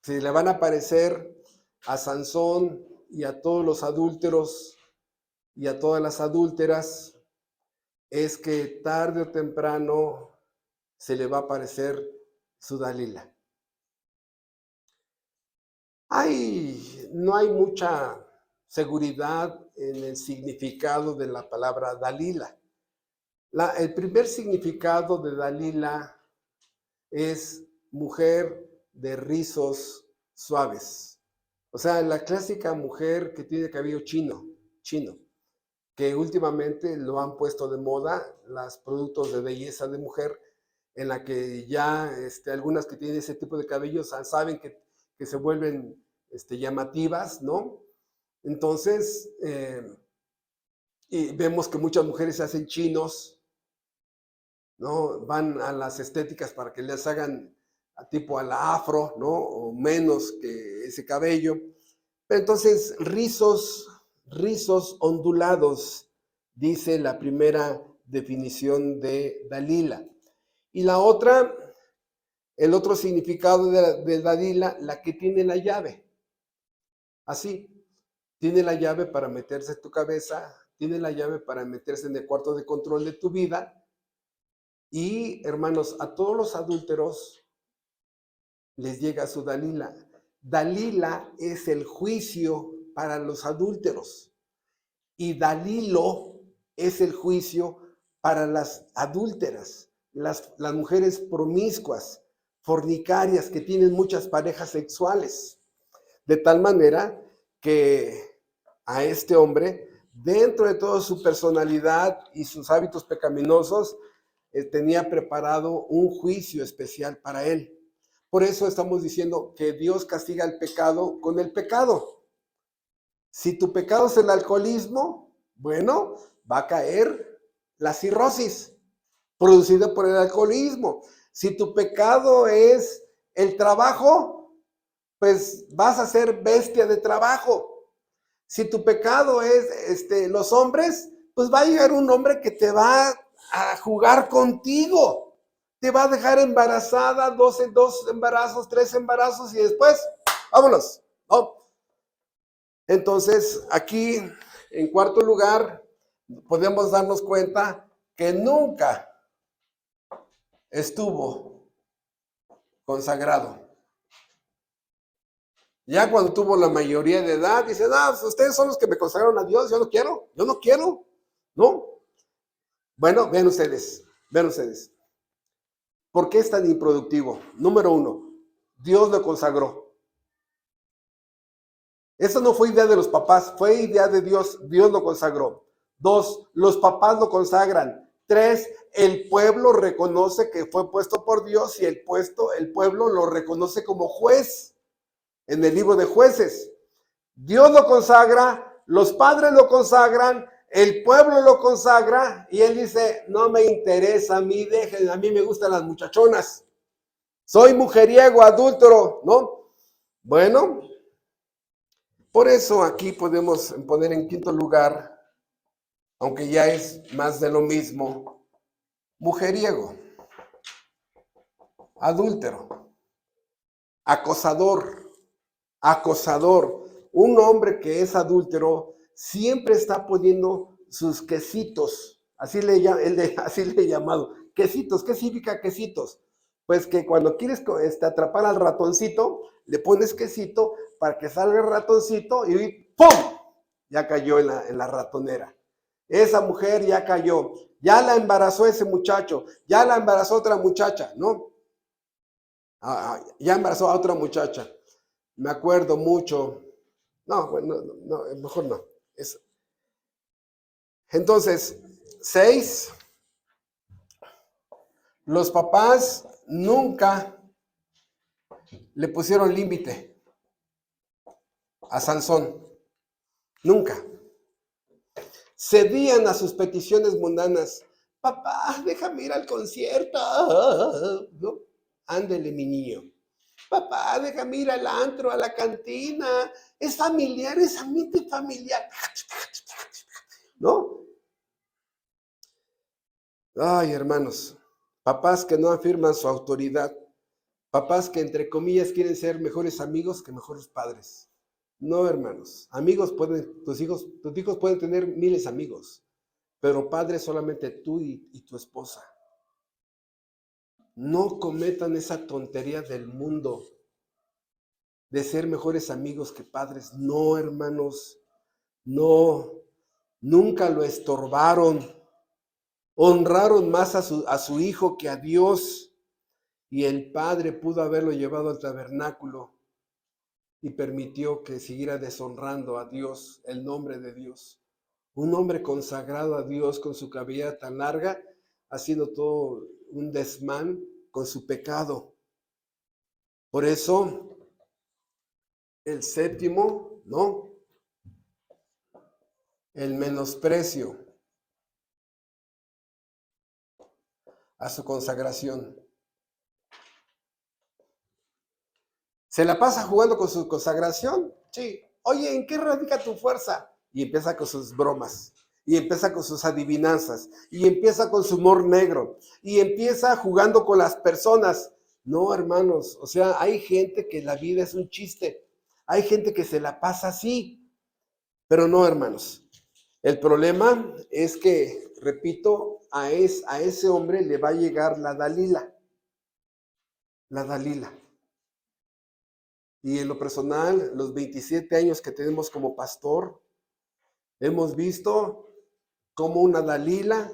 se le van a aparecer a Sansón y a todos los adúlteros, y a todas las adúlteras es que tarde o temprano se le va a aparecer su Dalila. No hay mucha seguridad en el significado de la palabra Dalila. El primer significado de Dalila es mujer de rizos suaves. O sea, la clásica mujer que tiene cabello chino, que últimamente lo han puesto de moda, los productos de belleza de mujer, en la que ya algunas que tienen ese tipo de cabello saben que se vuelven llamativas, ¿no? Entonces, y vemos que muchas mujeres se hacen chinos, ¿no? Van a las estéticas para que les hagan tipo a la afro, ¿no? O menos que ese cabello. Pero entonces, rizos ondulados, dice la primera definición de Dalila. Y la otra, el otro significado de Dalila, la que tiene la llave. Así, tiene la llave para meterse en tu cabeza, tiene la llave para meterse en el cuarto de control de tu vida. Y, hermanos, a todos los adúlteros les llega su Dalila. Dalila es el juicio para los adúlteros. Y Dalilo es el juicio para las adúlteras, las mujeres promiscuas, fornicarias, que tienen muchas parejas sexuales. De tal manera que a este hombre, dentro de toda su personalidad y sus hábitos pecaminosos, tenía preparado un juicio especial para él. Por eso estamos diciendo que Dios castiga el pecado con el pecado. Si tu pecado es el alcoholismo, bueno, va a caer la cirrosis producida por el alcoholismo. Si tu pecado es el trabajo, pues vas a ser bestia de trabajo. Si tu pecado es los hombres, pues va a llegar un hombre que te va a jugar contigo. Te va a dejar embarazada, dos embarazos, 3 embarazos y después, vámonos, ¿no? Entonces, aquí, en cuarto lugar, podemos darnos cuenta que nunca estuvo consagrado. Ya cuando tuvo la mayoría de edad, dice, no, pues ustedes son los que me consagraron a Dios, yo no quiero, ¿no? Bueno, vean ustedes. ¿Por qué es tan improductivo? Número 1, Dios lo consagró. Eso no fue idea de los papás, fue idea de Dios, Dios lo consagró. 2, los papás lo consagran. 3, el pueblo reconoce que fue puesto por Dios y el pueblo lo reconoce como juez en el libro de Jueces. Dios lo consagra, los padres lo consagran, el pueblo lo consagra y él dice, no me interesa a mí, a mí me gustan las muchachonas. Soy mujeriego, adúltero, ¿no? Bueno, por eso aquí podemos poner en quinto lugar, aunque ya es más de lo mismo, mujeriego, adúltero, acosador. Un hombre que es adúltero siempre está poniendo sus quesitos, así le he llamado, quesitos. ¿Qué significa quesitos? Pues que cuando quieres atrapar al ratoncito, le pones quesito para que salga el ratoncito y ¡pum! Ya cayó en la ratonera. Esa mujer ya cayó, ya la embarazó ese muchacho, ya la embarazó otra muchacha, ¿no? Ya embarazó a otra muchacha. Me acuerdo mucho. No, bueno, no, mejor no. Entonces, 6, los papás nunca le pusieron límite a Sansón. Nunca. Cedían a sus peticiones mundanas. Papá, déjame ir al concierto, ¿no? Ándele, mi niño. Papá, déjame ir al antro, a la cantina. Es familiar, es ambiente familiar. ¿No? Ay, hermanos, papás que no afirman su autoridad, papás que entre comillas quieren ser mejores amigos que mejores padres. No, hermanos. Amigos tus hijos pueden tener miles de amigos, pero padre solamente tú y tu esposa. No cometan esa tontería del mundo de ser mejores amigos que padres. No, hermanos, no, nunca lo estorbaron. Honraron más a su hijo que a Dios, y el padre pudo haberlo llevado al tabernáculo y permitió que siguiera deshonrando a Dios, el nombre de Dios. Un hombre consagrado a Dios con su cabellera tan larga, haciendo todo un desmán con su pecado. Por eso, el séptimo, ¿no? El menosprecio a su consagración. ¿Se la pasa jugando con su consagración? Sí. Oye, ¿en qué radica tu fuerza? Y empieza con sus bromas, y empieza con sus adivinanzas, y empieza con su humor negro, y empieza jugando con las personas. No, hermanos, o sea, hay gente que la vida es un chiste, hay gente que se la pasa así, pero no, hermanos. El problema es que, repito, a ese hombre le va a llegar la Dalila. La Dalila. Y en lo personal, los 27 años que tenemos como pastor, hemos visto cómo una Dalila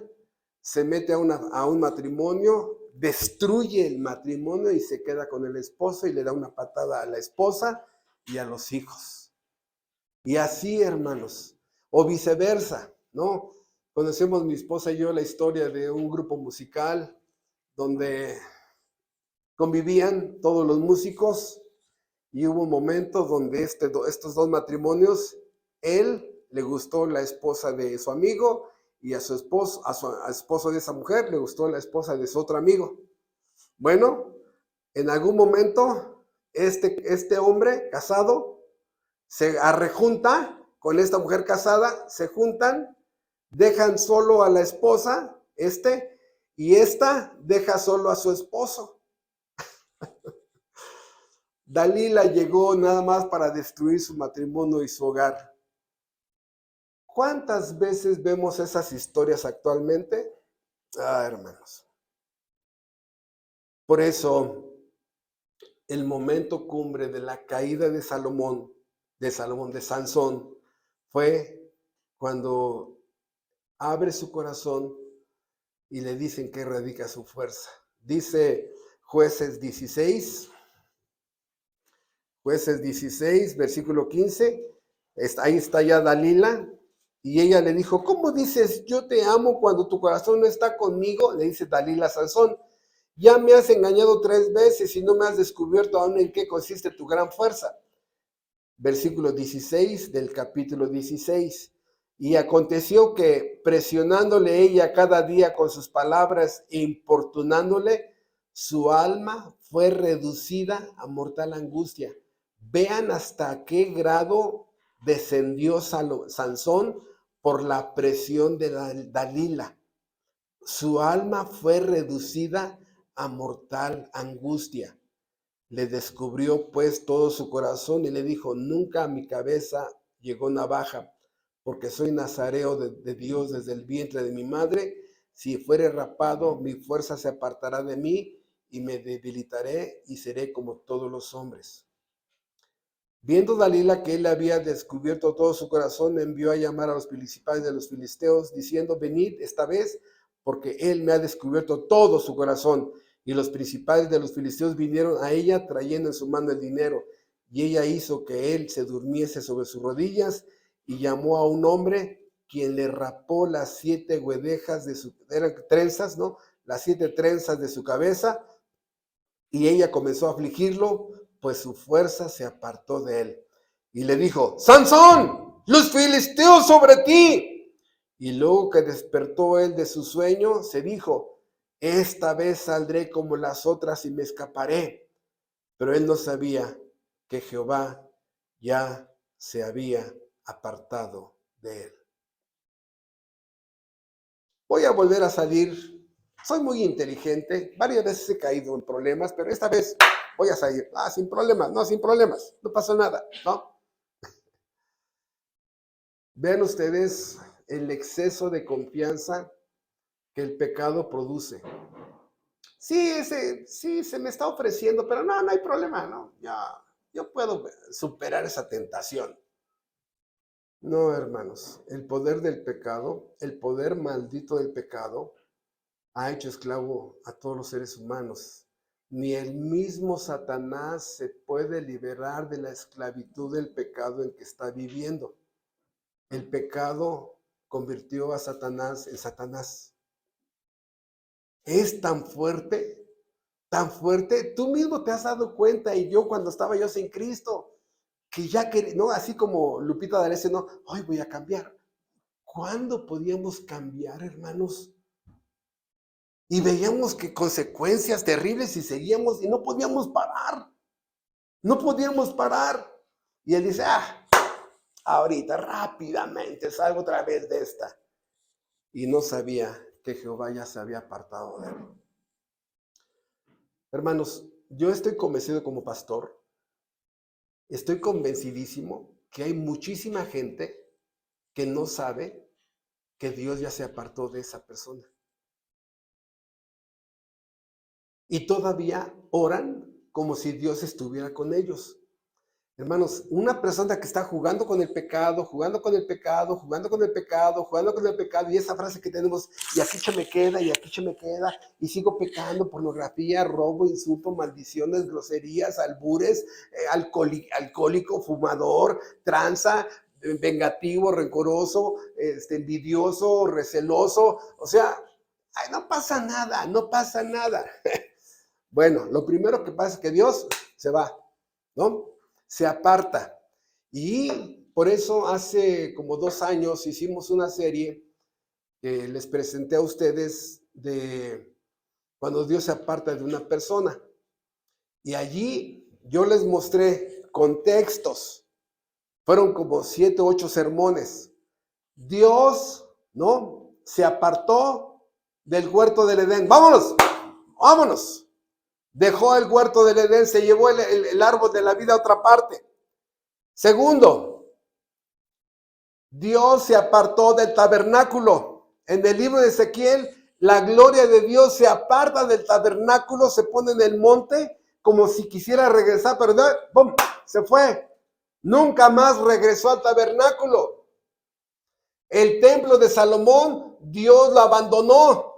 se mete a un matrimonio, destruye el matrimonio y se queda con el esposo y le da una patada a la esposa y a los hijos. Y así, hermanos, o viceversa, ¿no? Conocemos mi esposa y yo la historia de un grupo musical donde convivían todos los músicos. Y hubo un momento donde estos dos matrimonios, él le gustó la esposa de su amigo y a su esposo de esa mujer le gustó la esposa de su otro amigo. Bueno, en algún momento este hombre casado se arrejunta con esta mujer casada, se juntan, dejan solo a la esposa, y esta deja solo a su esposo. Dalila llegó nada más para destruir su matrimonio y su hogar. ¿Cuántas veces vemos esas historias actualmente? Hermanos. Por eso, el momento cumbre de la caída de Sansón, fue cuando abre su corazón y le dicen que radica su fuerza. Dice Jueces 16, versículo 15, ahí está ya Dalila, y ella le dijo, ¿cómo dices yo te amo cuando tu corazón no está conmigo? Le dice Dalila a Sansón, ya me has engañado 3 veces y no me has descubierto aún en qué consiste tu gran fuerza. Versículo 16 del capítulo 16. Y aconteció que presionándole ella cada día con sus palabras e importunándole, su alma fue reducida a mortal angustia. Vean hasta qué grado descendió Sansón por la presión de Dalila. Su alma fue reducida a mortal angustia. Le descubrió pues todo su corazón y le dijo, nunca a mi cabeza llegó navaja, porque soy nazareo de Dios desde el vientre de mi madre. Si fuere rapado, mi fuerza se apartará de mí y me debilitaré y seré como todos los hombres. Viendo Dalila que él había descubierto todo su corazón, envió a llamar a los principales de los filisteos, diciendo, venid esta vez, porque él me ha descubierto todo su corazón. Y los principales de los filisteos vinieron a ella trayendo en su mano el dinero. Y ella hizo que él se durmiese sobre sus rodillas y llamó a un hombre, quien le rapó las 7 guedejas eran trenzas, ¿no? Las 7 trenzas de su cabeza. Y ella comenzó a afligirlo, pues su fuerza se apartó de él. Y le dijo, Sansón, los filisteos sobre ti. Y luego que despertó él de su sueño, se dijo, esta vez saldré como las otras y me escaparé. Pero él no sabía que Jehová ya se había apartado de él. Voy a volver a salir. Soy muy inteligente. Varias veces he caído en problemas, pero esta vez voy a salir. Sin problemas, no pasa nada, ¿no? Vean ustedes el exceso de confianza que el pecado produce. Sí, se me está ofreciendo, pero no hay problema, ¿no? Yo puedo superar esa tentación. No, hermanos, el poder del pecado, el poder maldito del pecado, ha hecho esclavo a todos los seres humanos. Ni el mismo Satanás se puede liberar de la esclavitud del pecado en que está viviendo. El pecado convirtió a Satanás en Satanás. Es tan fuerte, tú mismo te has dado cuenta, y yo cuando estaba yo sin Cristo, que ya que, no, así como Lupita D'Alessio, no, hoy voy a cambiar. ¿Cuándo podíamos cambiar, hermanos? Y veíamos que consecuencias terribles y seguíamos y no podíamos parar. No podíamos parar. Y él dice, ahorita rápidamente salgo otra vez de esta. Y no sabía que Jehová ya se había apartado de él. Hermanos, yo estoy convencido como pastor, estoy convencidísimo que hay muchísima gente que no sabe que Dios ya se apartó de esa persona. Y todavía oran como si Dios estuviera con ellos. Hermanos, una persona que está jugando con el pecado, jugando con el pecado, jugando con el pecado, jugando con el pecado, y esa frase que tenemos, y aquí se me queda, y aquí se me queda, y sigo pecando, pornografía, robo, insulto, maldiciones, groserías, albures, alcohólico, fumador, tranza, vengativo, rencoroso, envidioso, receloso, o sea, no pasa nada, no pasa nada. Bueno, lo primero que pasa es que Dios se va, ¿no? Se aparta. Y por eso hace como 2 años hicimos una serie que les presenté a ustedes de cuando Dios se aparta de una persona. Y allí yo les mostré contextos. Fueron como 7 u 8 sermones. Dios, ¿no? Se apartó del huerto del Edén. ¡Vámonos! ¡Vámonos! Dejó el huerto del Edén, se llevó el árbol de la vida a otra parte. Segundo, Dios se apartó del tabernáculo. En el libro de Ezequiel, la gloria de Dios se aparta del tabernáculo, se pone en el monte como si quisiera regresar, pero ¡pum!, se fue. Nunca más regresó al tabernáculo. El templo de Salomón, Dios lo abandonó.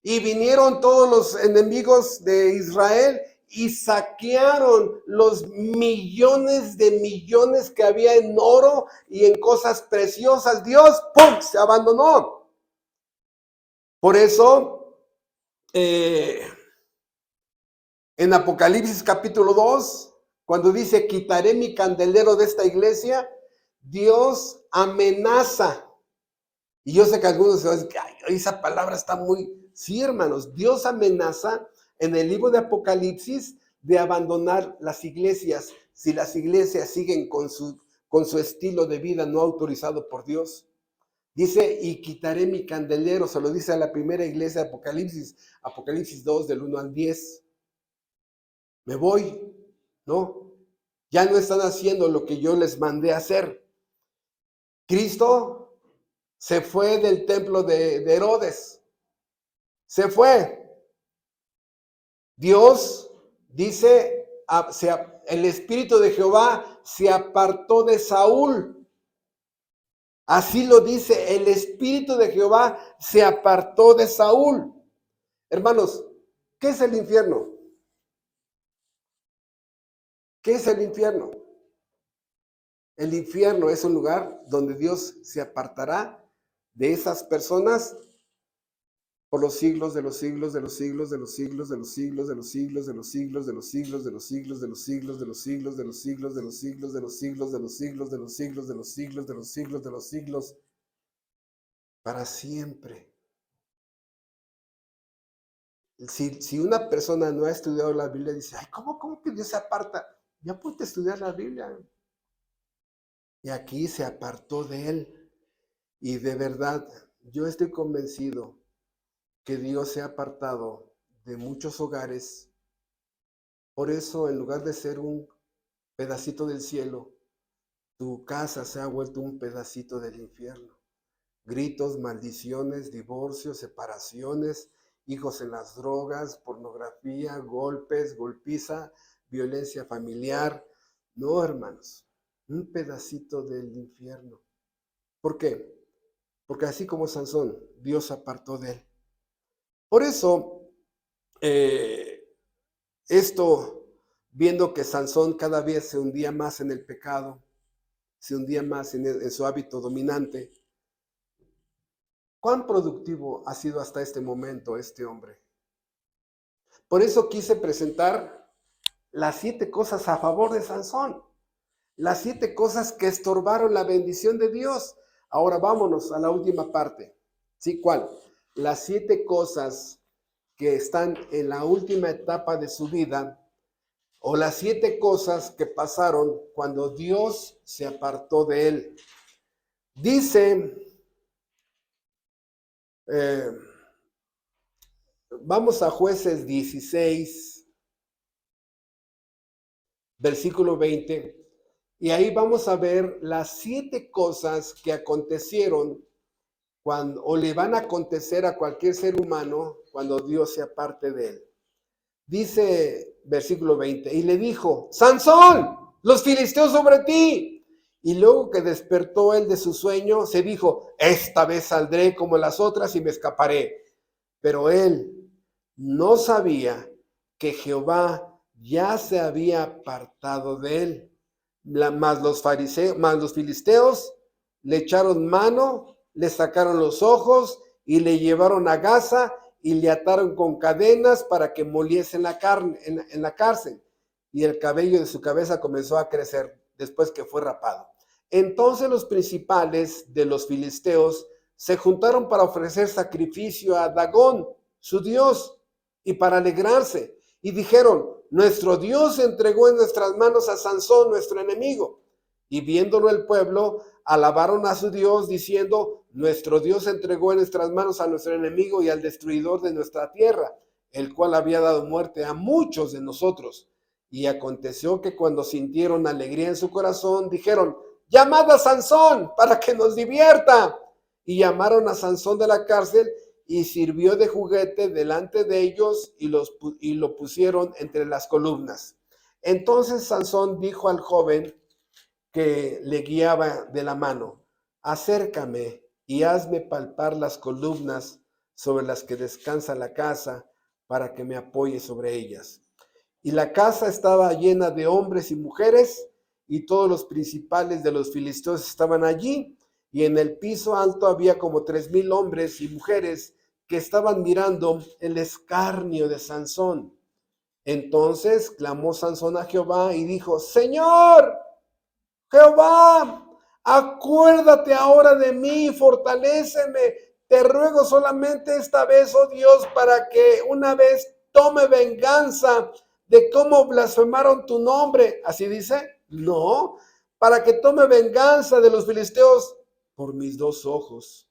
Y vinieron todos los enemigos de Israel y saquearon los millones de millones que había en oro y en cosas preciosas. Dios, ¡pum!, se abandonó. Por eso, en Apocalipsis capítulo 2, cuando dice, quitaré mi candelero de esta iglesia, Dios amenaza. Y yo sé que algunos se van a decir, ay, esa palabra está muy... Sí, hermanos, Dios amenaza en el libro de Apocalipsis de abandonar las iglesias si las iglesias siguen con su estilo de vida no autorizado por Dios. Dice, y quitaré mi candelero, se lo dice a la primera iglesia de Apocalipsis, Apocalipsis 2, del 1 al 10. Me voy, ¿no? Ya no están haciendo lo que yo les mandé a hacer. Cristo se fue del templo de Herodes. Se fue. Dios dice, el Espíritu de Jehová se apartó de Saúl. Así lo dice, el Espíritu de Jehová se apartó de Saúl. Hermanos, ¿qué es el infierno? ¿Qué es el infierno? El infierno es un lugar donde Dios se apartará de esas personas por los siglos de los siglos de los siglos de los siglos de los siglos de los siglos de los siglos de los siglos de los siglos de los siglos de los siglos de los siglos de los siglos de los siglos de los siglos de los siglos de los siglos de los siglos de los siglos para siempre. Si una persona no ha estudiado la Biblia, dice, ay, ¿cómo que Dios se aparta? Ya ponte a estudiar la Biblia. Y aquí se apartó de él. Y de verdad, yo estoy convencido que Dios se ha apartado de muchos hogares. Por eso, en lugar de ser un pedacito del cielo, Tu casa se ha vuelto un pedacito del infierno. Gritos, maldiciones, divorcios, separaciones, hijos en las drogas, pornografía, golpes, golpiza, violencia familiar. No, hermanos, un pedacito del infierno. ¿Por qué? Porque así como Sansón, Dios apartó de él. Por eso, esto, viendo que Sansón cada vez se hundía más en el pecado, se hundía más en su hábito dominante, ¿cuán productivo ha sido hasta este momento este hombre? Por eso quise presentar las 7 cosas a favor de Sansón, las 7 cosas que estorbaron la bendición de Dios. Ahora vámonos a la última parte. ¿Sí? ¿Cuál? Las 7 cosas que están en la última etapa de su vida, o las 7 cosas que pasaron cuando Dios se apartó de él. Dice, vamos a Jueces 16, versículo 20, y ahí vamos a ver las 7 cosas que acontecieron cuando, o le van a acontecer a cualquier ser humano cuando Dios se aparte de él. Dice versículo 20, y le dijo, Sansón, los filisteos sobre ti. Y luego que despertó él de su sueño, se dijo, esta vez saldré como las otras y me escaparé. Pero él no sabía que Jehová ya se había apartado de él. Mas los filisteos le echaron mano, le sacaron los ojos y le llevaron a Gaza y le ataron con cadenas para que moliese en la cárcel. Y el cabello de su cabeza comenzó a crecer después que fue rapado. Entonces los principales de los filisteos se juntaron para ofrecer sacrificio a Dagón, su dios, y para alegrarse. Y dijeron, nuestro Dios entregó en nuestras manos a Sansón, nuestro enemigo. Y viéndolo el pueblo, alabaron a su Dios, diciendo, nuestro Dios entregó en nuestras manos a nuestro enemigo y al destruidor de nuestra tierra, el cual había dado muerte a muchos de nosotros. Y aconteció que cuando sintieron alegría en su corazón, dijeron, llamad a Sansón para que nos divierta. Y llamaron a Sansón de la cárcel y sirvió de juguete delante de ellos y lo pusieron entre las columnas. Entonces Sansón dijo al joven que le guiaba de la mano, acércame y hazme palpar las columnas sobre las que descansa la casa para que me apoye sobre ellas. Y la casa estaba llena de hombres y mujeres, y todos los principales de los filisteos estaban allí, y en el piso alto había como 3,000 hombres y mujeres que estaban mirando el escarnio de Sansón. Entonces clamó Sansón a Jehová y dijo, Señor, Jehová, acuérdate ahora de mí, fortaléceme. Te ruego solamente esta vez, oh Dios, para que una vez tome venganza de cómo blasfemaron tu nombre. ¿Así dice? No, para que tome venganza de los filisteos por mis 2 ojos.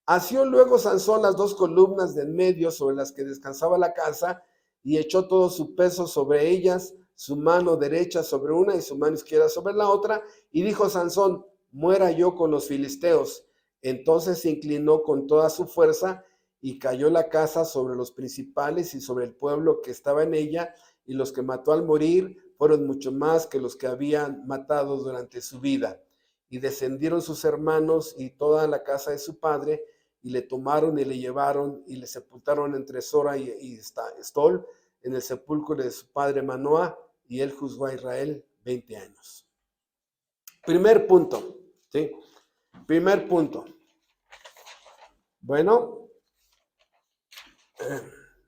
Asió luego Sansón las 2 columnas de en medio sobre las que descansaba la casa y echó todo su peso sobre ellas, su mano derecha sobre una y su mano izquierda sobre la otra, y dijo Sansón, muera yo con los filisteos. Entonces se inclinó con toda su fuerza y cayó la casa sobre los principales y sobre el pueblo que estaba en ella, y los que mató al morir fueron mucho más que los que habían matado durante su vida. Y descendieron sus hermanos y toda la casa de su padre, y le tomaron y le llevaron y le sepultaron entre Sora y Estol en el sepulcro de su padre Manoah, y él juzgó a Israel 20 años. Primer punto, ¿sí? Primer punto. Bueno,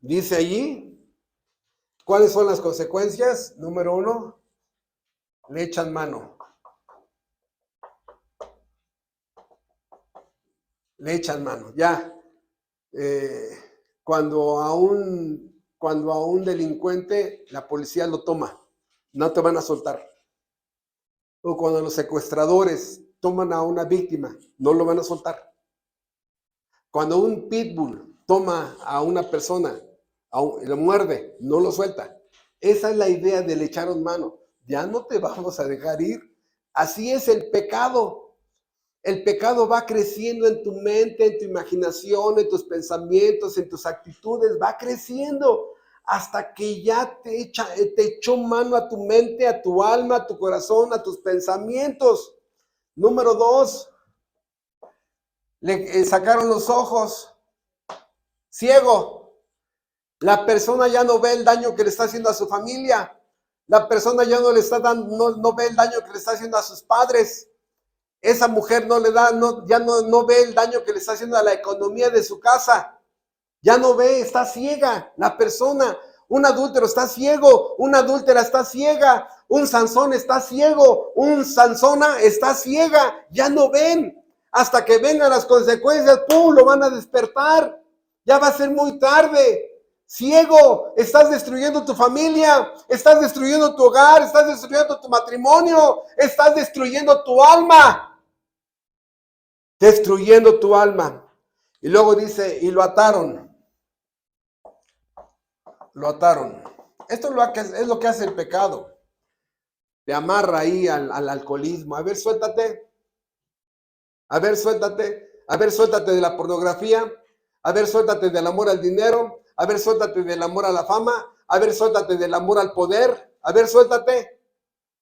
dice allí, ¿cuáles son las consecuencias? Número 1, le echan mano. Le echan mano, ya. Cuando a un delincuente la policía lo toma, no te van a soltar. O cuando los secuestradores toman a una víctima, no lo van a soltar. Cuando un pitbull toma a una persona, lo muerde, no lo suelta. Esa es la idea de le echaron mano. Ya no te vamos a dejar ir. Así es el pecado. El pecado va creciendo en tu mente, en tu imaginación, en tus pensamientos, en tus actitudes, va creciendo hasta que ya te echó mano a tu mente, a tu alma, a tu corazón, a tus pensamientos. Número 2, le sacaron los ojos. Ciego. La persona ya no ve el daño que le está haciendo a su familia. La persona ya no le está dando, no ve el daño que le está haciendo a sus padres. Esa mujer no le da, ya no ve el daño que le está haciendo a la economía de su casa. Ya no ve, está ciega la persona. Un adúltero está ciego, una adúltera está ciega, un Sansón está ciego, un Sansona está ciega. Ya no ven. Hasta que vengan las consecuencias, ¡pum!, lo van a despertar. Ya va a ser muy tarde. Ciego, estás destruyendo tu familia, estás destruyendo tu hogar, estás destruyendo tu matrimonio, estás destruyendo tu alma. Destruyendo tu alma. Y luego dice, y lo ataron. Lo ataron. Esto es lo que hace el pecado. Te amarra ahí al alcoholismo. A ver, suéltate. A ver, suéltate. A ver, suéltate de la pornografía. A ver, suéltate del amor al dinero. A ver, suéltate del amor a la fama. A ver, suéltate del amor al poder. A ver, suéltate.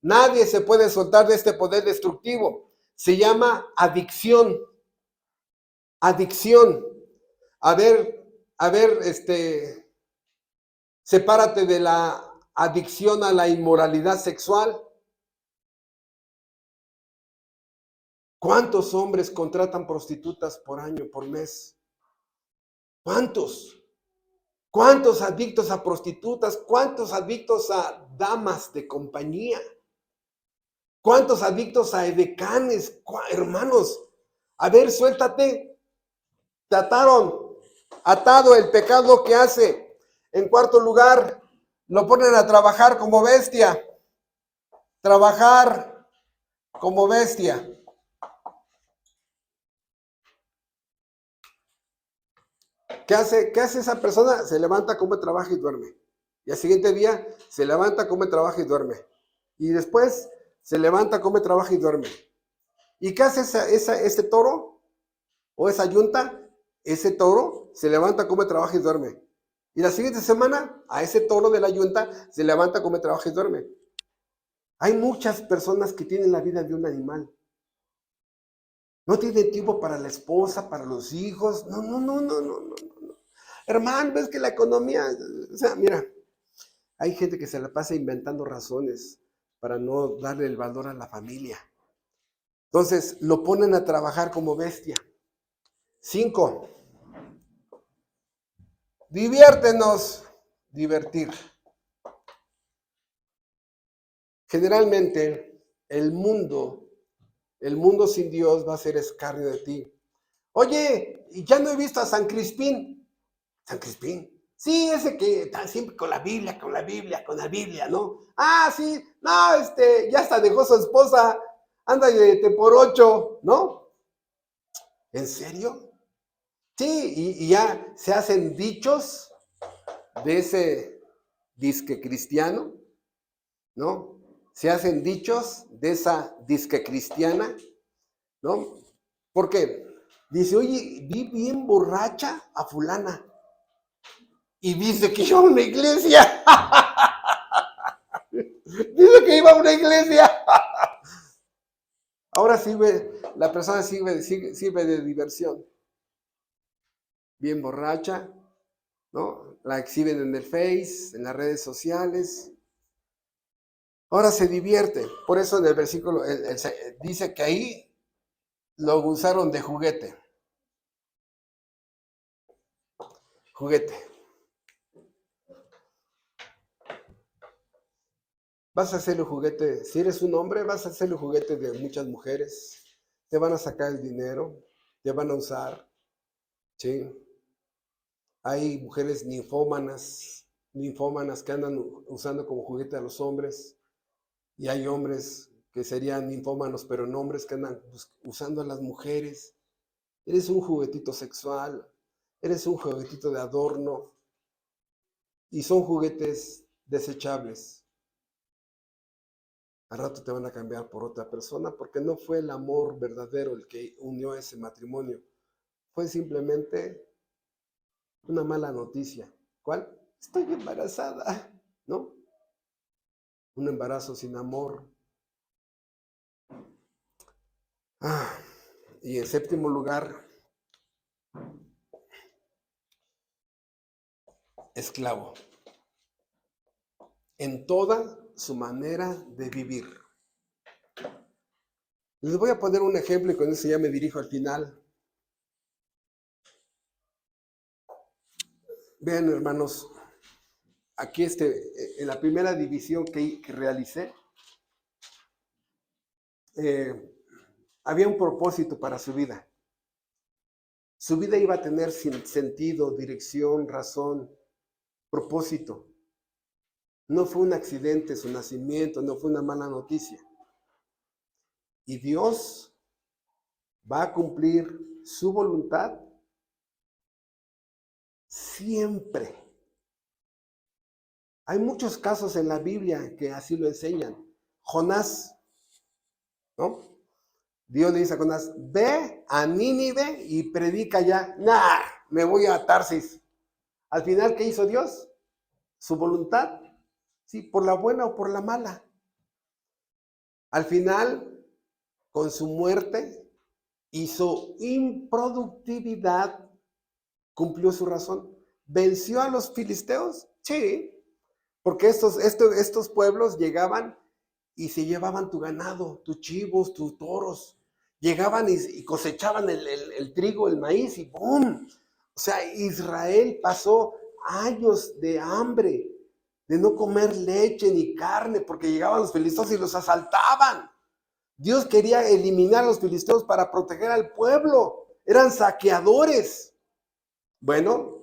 Nadie se puede soltar de este poder destructivo. Se llama adicción. Adicción. A ver, sepárate de la adicción a la inmoralidad sexual. ¿Cuántos hombres contratan prostitutas por año, por mes? ¿Cuántos? ¿Cuántos adictos a prostitutas? ¿Cuántos adictos a damas de compañía? ¿Cuántos adictos a edecanes? Hermanos, a ver, suéltate. Te ataron. Atado el pecado que hace. En cuarto lugar, lo ponen a trabajar como bestia. Trabajar como bestia. ¿Qué hace esa persona? Se levanta, come, trabaja y duerme. Y al siguiente día se levanta, come, trabaja y duerme. Y después se levanta, come, trabaja y duerme. ¿Y qué hace ese toro o esa yunta? Ese toro se levanta, come, trabaja y duerme. Y la siguiente semana a ese toro de la yunta se levanta, come, trabaja y duerme. Hay muchas personas que tienen la vida de un animal. No tienen tiempo para la esposa, para los hijos. No. Hermano, ves que la economía, o sea, mira, hay gente que se la pasa inventando razones para no darle el valor a la familia. Entonces, lo ponen a trabajar como bestia. 5. Diviértenos. Divertir. Generalmente, el mundo sin Dios va a ser escarnio de ti. Oye, ya no he visto a San Crispín. ¿San Crispín? Sí, ese que está siempre con la Biblia, ¿no? Ah, sí, no, ya hasta dejó su esposa, anda de por 8, ¿no? ¿En serio? Sí, y ya se hacen dichos de ese disque cristiano, ¿no? Se hacen dichos de esa disque cristiana, ¿no? ¿Por qué? Dice, oye, vi bien borracha a fulana. Y dice que iba a una iglesia. Dice que iba a una iglesia. Ahora la persona sirve de diversión. Bien borracha, ¿no? La exhiben en el Face, en las redes sociales. Ahora se divierte. Por eso en el versículo dice que ahí lo usaron de juguete. Juguete. Vas a ser el juguete, si eres un hombre, vas a ser el juguete de muchas mujeres. Te van a sacar el dinero, te van a usar, ¿sí? Hay mujeres ninfómanas que andan usando como juguete a los hombres. Y hay hombres que serían ninfómanos, pero no hombres que andan usando a las mujeres. Eres un juguetito sexual, eres un juguetito de adorno. Y son juguetes desechables. al rato te van a cambiar por otra persona porque no fue el amor verdadero el que unió ese matrimonio. Fue simplemente una mala noticia. ¿Cuál? Estoy embarazada, ¿no? Un embarazo sin amor. Y en séptimo lugar, esclavo. En toda su manera de vivir. Les voy a poner un ejemplo y con eso ya me dirijo al final. Vean, hermanos, aquí en la primera división que realicé, había un propósito para su vida. Su vida iba a tener sentido, dirección, razón, propósito. No fue un accidente su nacimiento, no fue una mala noticia. Y Dios va a cumplir su voluntad siempre. Hay muchos casos en la Biblia que así lo enseñan. Jonás, ¿no? Dios le dice a Jonás, ve a Nínive y predica ya. Nah, me voy a Tarsis. Al final, ¿qué hizo Dios? Su voluntad. Sí, por la buena o por la mala. Al final, con su muerte y su improductividad, cumplió su razón. ¿Venció a los filisteos? Sí, porque estos pueblos llegaban y se llevaban tu ganado, tus chivos, tus toros. Llegaban y cosechaban el trigo, el maíz y ¡bum! O sea, Israel pasó años de hambre, de no comer leche ni carne, porque llegaban los filisteos y los asaltaban. Dios quería eliminar a los filisteos para proteger al pueblo. Eran saqueadores. Bueno,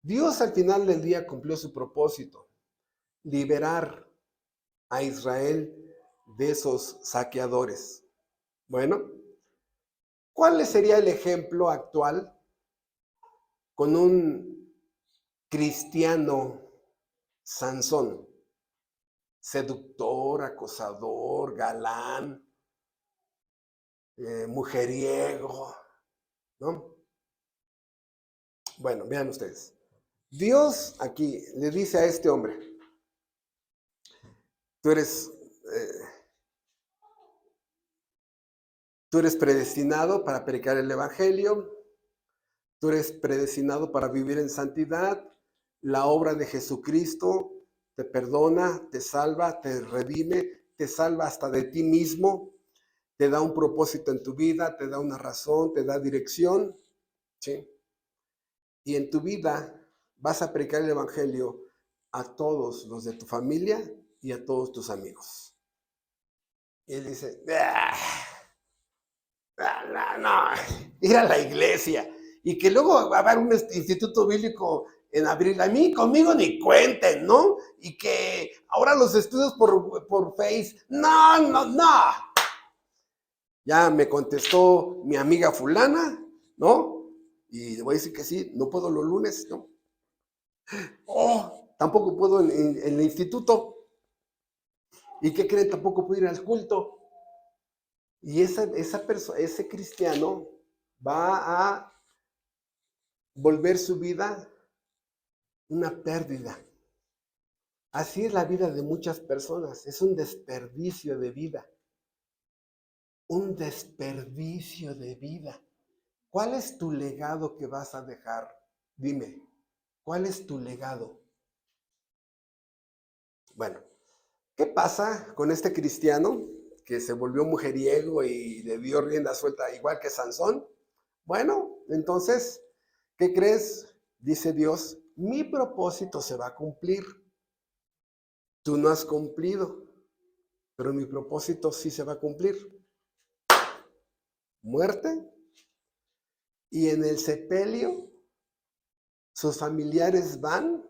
Dios al final del día cumplió su propósito, liberar a Israel de esos saqueadores. Bueno, ¿cuál sería el ejemplo actual con un cristiano Sansón? Seductor, acosador, galán, mujeriego, ¿no? Bueno, vean ustedes. Dios aquí le dice a este hombre, tú eres predestinado para predicar el evangelio, tú eres predestinado para vivir en santidad, la obra de Jesucristo te perdona, te salva, te redime, te salva hasta de ti mismo, te da un propósito en tu vida, te da una razón, te da dirección, ¿sí? Y en tu vida vas a predicar el evangelio a todos los de tu familia y a todos tus amigos. Y él dice, no, ir a la iglesia. Y que luego va a haber un instituto bíblico en abril. A mí, conmigo ni cuenten, ¿no? Y que ahora los estudios por Face. No. Ya me contestó mi amiga fulana, ¿no? Y le voy a decir que sí, no puedo los lunes, ¿no? Tampoco puedo en el instituto. ¿Y qué creen? Tampoco puedo ir al culto. Y ese cristiano va a volver su vida una pérdida. Así es la vida de muchas personas. Es un desperdicio de vida. Un desperdicio de vida. ¿Cuál es tu legado que vas a dejar? Dime, ¿cuál es tu legado? Bueno, ¿qué pasa con este cristiano que se volvió mujeriego y le dio rienda suelta igual que Sansón? Bueno, entonces, ¿qué crees? Dice Dios, mi propósito se va a cumplir. Tú no has cumplido, pero mi propósito sí se va a cumplir. Muerte. Y en el sepelio, sus familiares van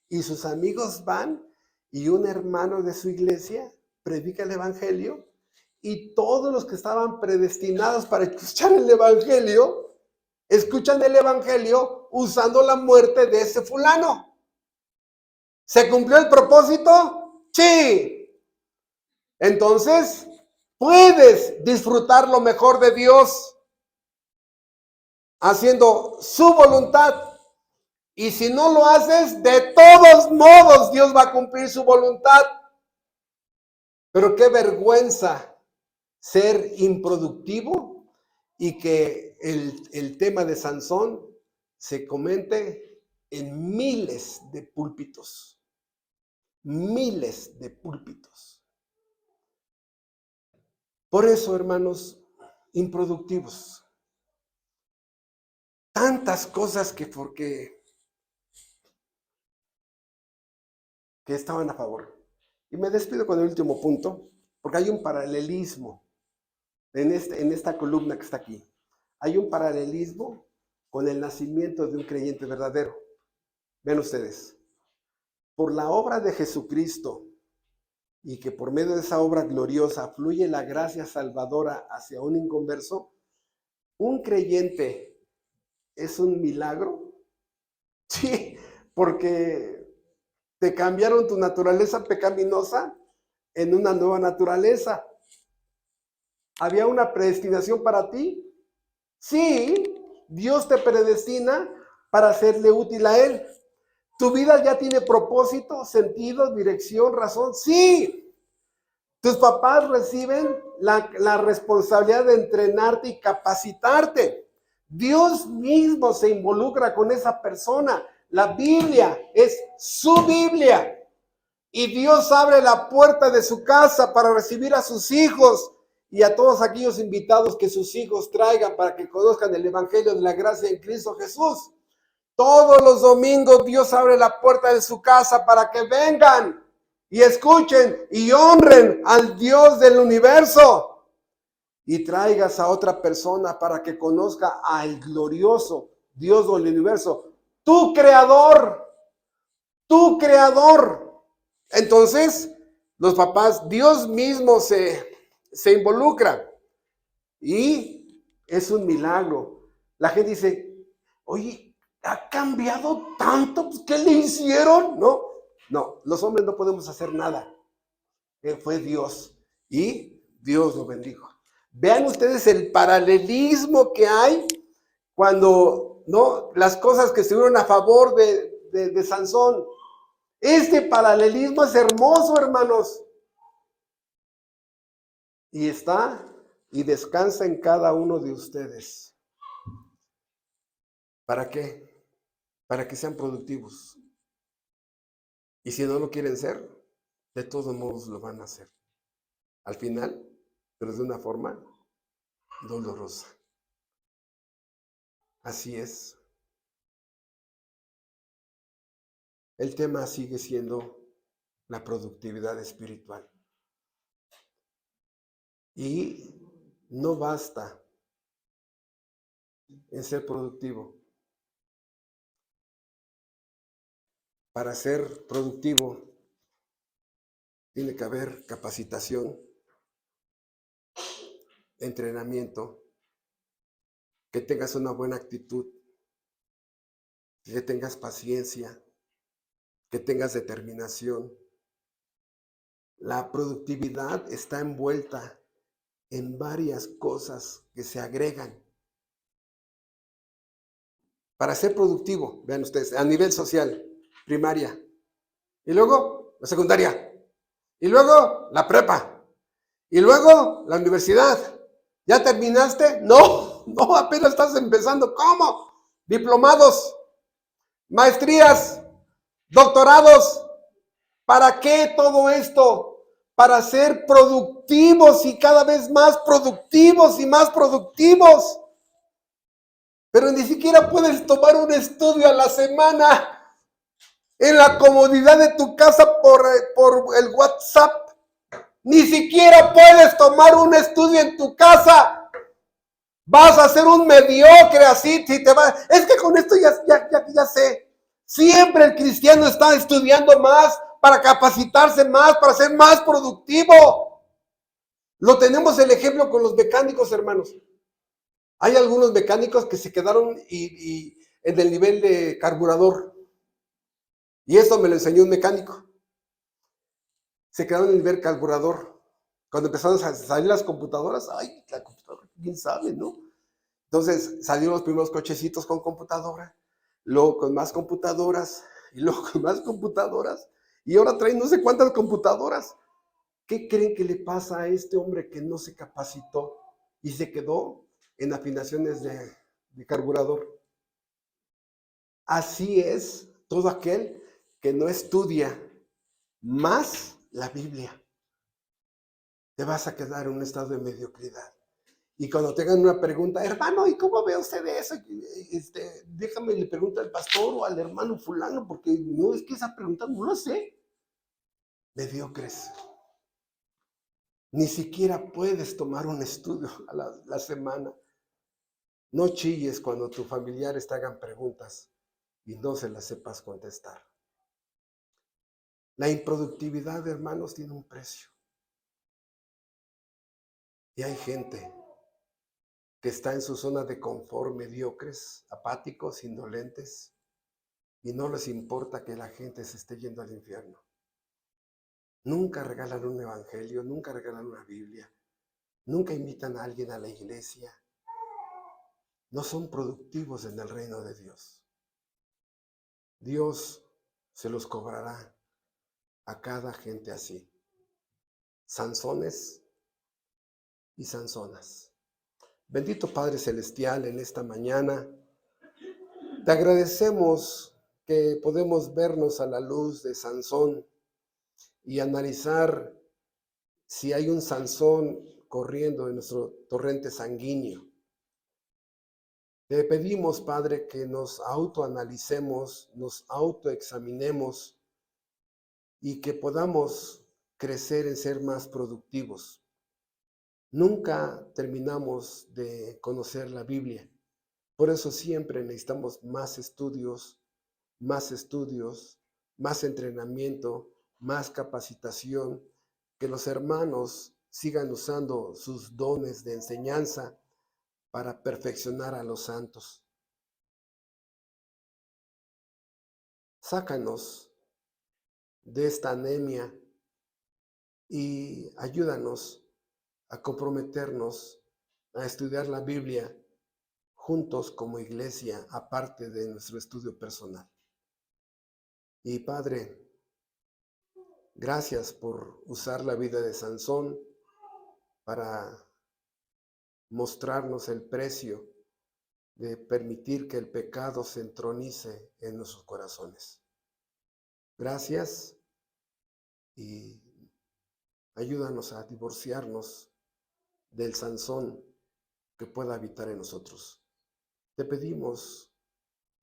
y sus amigos van y un hermano de su iglesia predica el evangelio y todos los que estaban predestinados para escuchar el evangelio, escuchan el evangelio usando la muerte de ese fulano. ¿Se cumplió el propósito? Sí. Entonces, puedes disfrutar lo mejor de Dios haciendo su voluntad. Y si no lo haces, de todos modos Dios va a cumplir su voluntad. Pero qué vergüenza ser improductivo y que el tema de Sansón se comente en miles de púlpitos. Miles de púlpitos. Por eso, hermanos, improductivos. Tantas cosas que estaban a favor. Y me despido con el último punto, porque hay un paralelismo en esta columna que está aquí. Hay un paralelismo con el nacimiento de un creyente verdadero. Ven ustedes, por la obra de Jesucristo y que por medio de esa obra gloriosa fluye la gracia salvadora hacia un inconverso, un creyente es un milagro. Sí, porque te cambiaron tu naturaleza pecaminosa en una nueva naturaleza. ¿Había una predestinación para ti? Sí, Dios te predestina para serle útil a Él. ¿Tu vida ya tiene propósito, sentido, dirección, razón? Sí. Tus papás reciben la responsabilidad de entrenarte y capacitarte. Dios mismo se involucra con esa persona. La Biblia es su Biblia. Y Dios abre la puerta de su casa para recibir a sus hijos y a todos aquellos invitados que sus hijos traigan para que conozcan el Evangelio de la gracia en Cristo Jesús. Todos los domingos Dios abre la puerta de su casa para que vengan y escuchen y honren al Dios del universo. Y traigas a otra persona para que conozca al glorioso Dios del universo, tu creador, tu creador. Entonces, los papás, Dios mismo se involucra y es un milagro. La gente dice, oye, ¿ha cambiado tanto? Pues, ¿qué le hicieron? No, los hombres no podemos hacer nada. Fue Dios y Dios lo bendijo. Vean ustedes el paralelismo que hay cuando las cosas que estuvieron a favor de Sansón. Este paralelismo es hermoso, hermanos. Y está y descansa en cada uno de ustedes. ¿Para qué? Para que sean productivos. Y si no lo quieren ser, de todos modos lo van a hacer. Al final, pero de una forma dolorosa. Así es. El tema sigue siendo la productividad espiritual. Y no basta en ser productivo. Para ser productivo tiene que haber capacitación, entrenamiento, que tengas una buena actitud, que tengas paciencia, que tengas determinación. La productividad está envuelta en varias cosas que se agregan. Para ser productivo, vean ustedes, a nivel social, primaria, y luego la secundaria, y luego la prepa, y luego la universidad. ¿Ya terminaste? No, apenas estás empezando. ¿Cómo? Diplomados, maestrías, doctorados. ¿Para qué todo esto? Para ser productivos y cada vez más productivos y más productivos. Pero ni siquiera puedes tomar un estudio a la semana en la comodidad de tu casa por el WhatsApp. Ni siquiera puedes tomar un estudio en tu casa. Vas a ser un mediocre así. Si te va. Es que con esto ya sé. Siempre el cristiano está estudiando más para capacitarse más, para ser más productivo. Lo tenemos el ejemplo con los mecánicos, hermanos. Hay algunos mecánicos que se quedaron en el nivel de carburador. Y esto me lo enseñó un mecánico. Se quedaron en el nivel carburador. Cuando empezaron a salir las computadoras, ay, la computadora, quién sabe, ¿no? Entonces salieron los primeros cochecitos con computadora, luego con más computadoras, y luego con más computadoras, y ahora traen no sé cuántas computadoras. ¿Qué creen que le pasa a este hombre que no se capacitó y se quedó en afinaciones de carburador? Así es todo aquel que no estudia más la Biblia. Te vas a quedar en un estado de mediocridad. Y cuando tengan una pregunta, hermano, ¿y cómo ve usted eso? Déjame le pregunto al pastor o al hermano fulano, porque no es que esa pregunta no lo sé. Mediocres. Ni siquiera puedes tomar un estudio a la semana. No chilles cuando tus familiares te hagan preguntas y no se las sepas contestar. La improductividad, hermanos, tiene un precio. Y hay gente que está en su zona de confort, mediocres, apáticos, indolentes, y no les importa que la gente se esté yendo al infierno. Nunca regalan un evangelio, nunca regalan una Biblia, nunca invitan a alguien a la iglesia. No son productivos en el reino de Dios. Dios se los cobrará a cada gente así. Sansones y Sansonas. Bendito Padre Celestial, en esta mañana te agradecemos que podemos vernos a la luz de Sansón y analizar si hay un Sansón corriendo en nuestro torrente sanguíneo. Te pedimos, Padre, que nos autoanalicemos, nos autoexaminemos y que podamos crecer en ser más productivos. Nunca terminamos de conocer la Biblia. Por eso siempre necesitamos más estudios, más entrenamiento, más capacitación, que los hermanos sigan usando sus dones de enseñanza para perfeccionar a los santos. Sácanos de esta anemia y ayúdanos a comprometernos a estudiar la Biblia juntos como iglesia, aparte de nuestro estudio personal. Y Padre, gracias por usar la vida de Sansón para mostrarnos el precio de permitir que el pecado se entronice en nuestros corazones. Gracias y ayúdanos a divorciarnos del Sansón que pueda habitar en nosotros. Te pedimos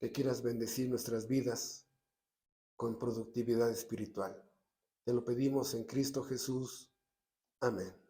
que quieras bendecir nuestras vidas con productividad espiritual. Te lo pedimos en Cristo Jesús. Amén.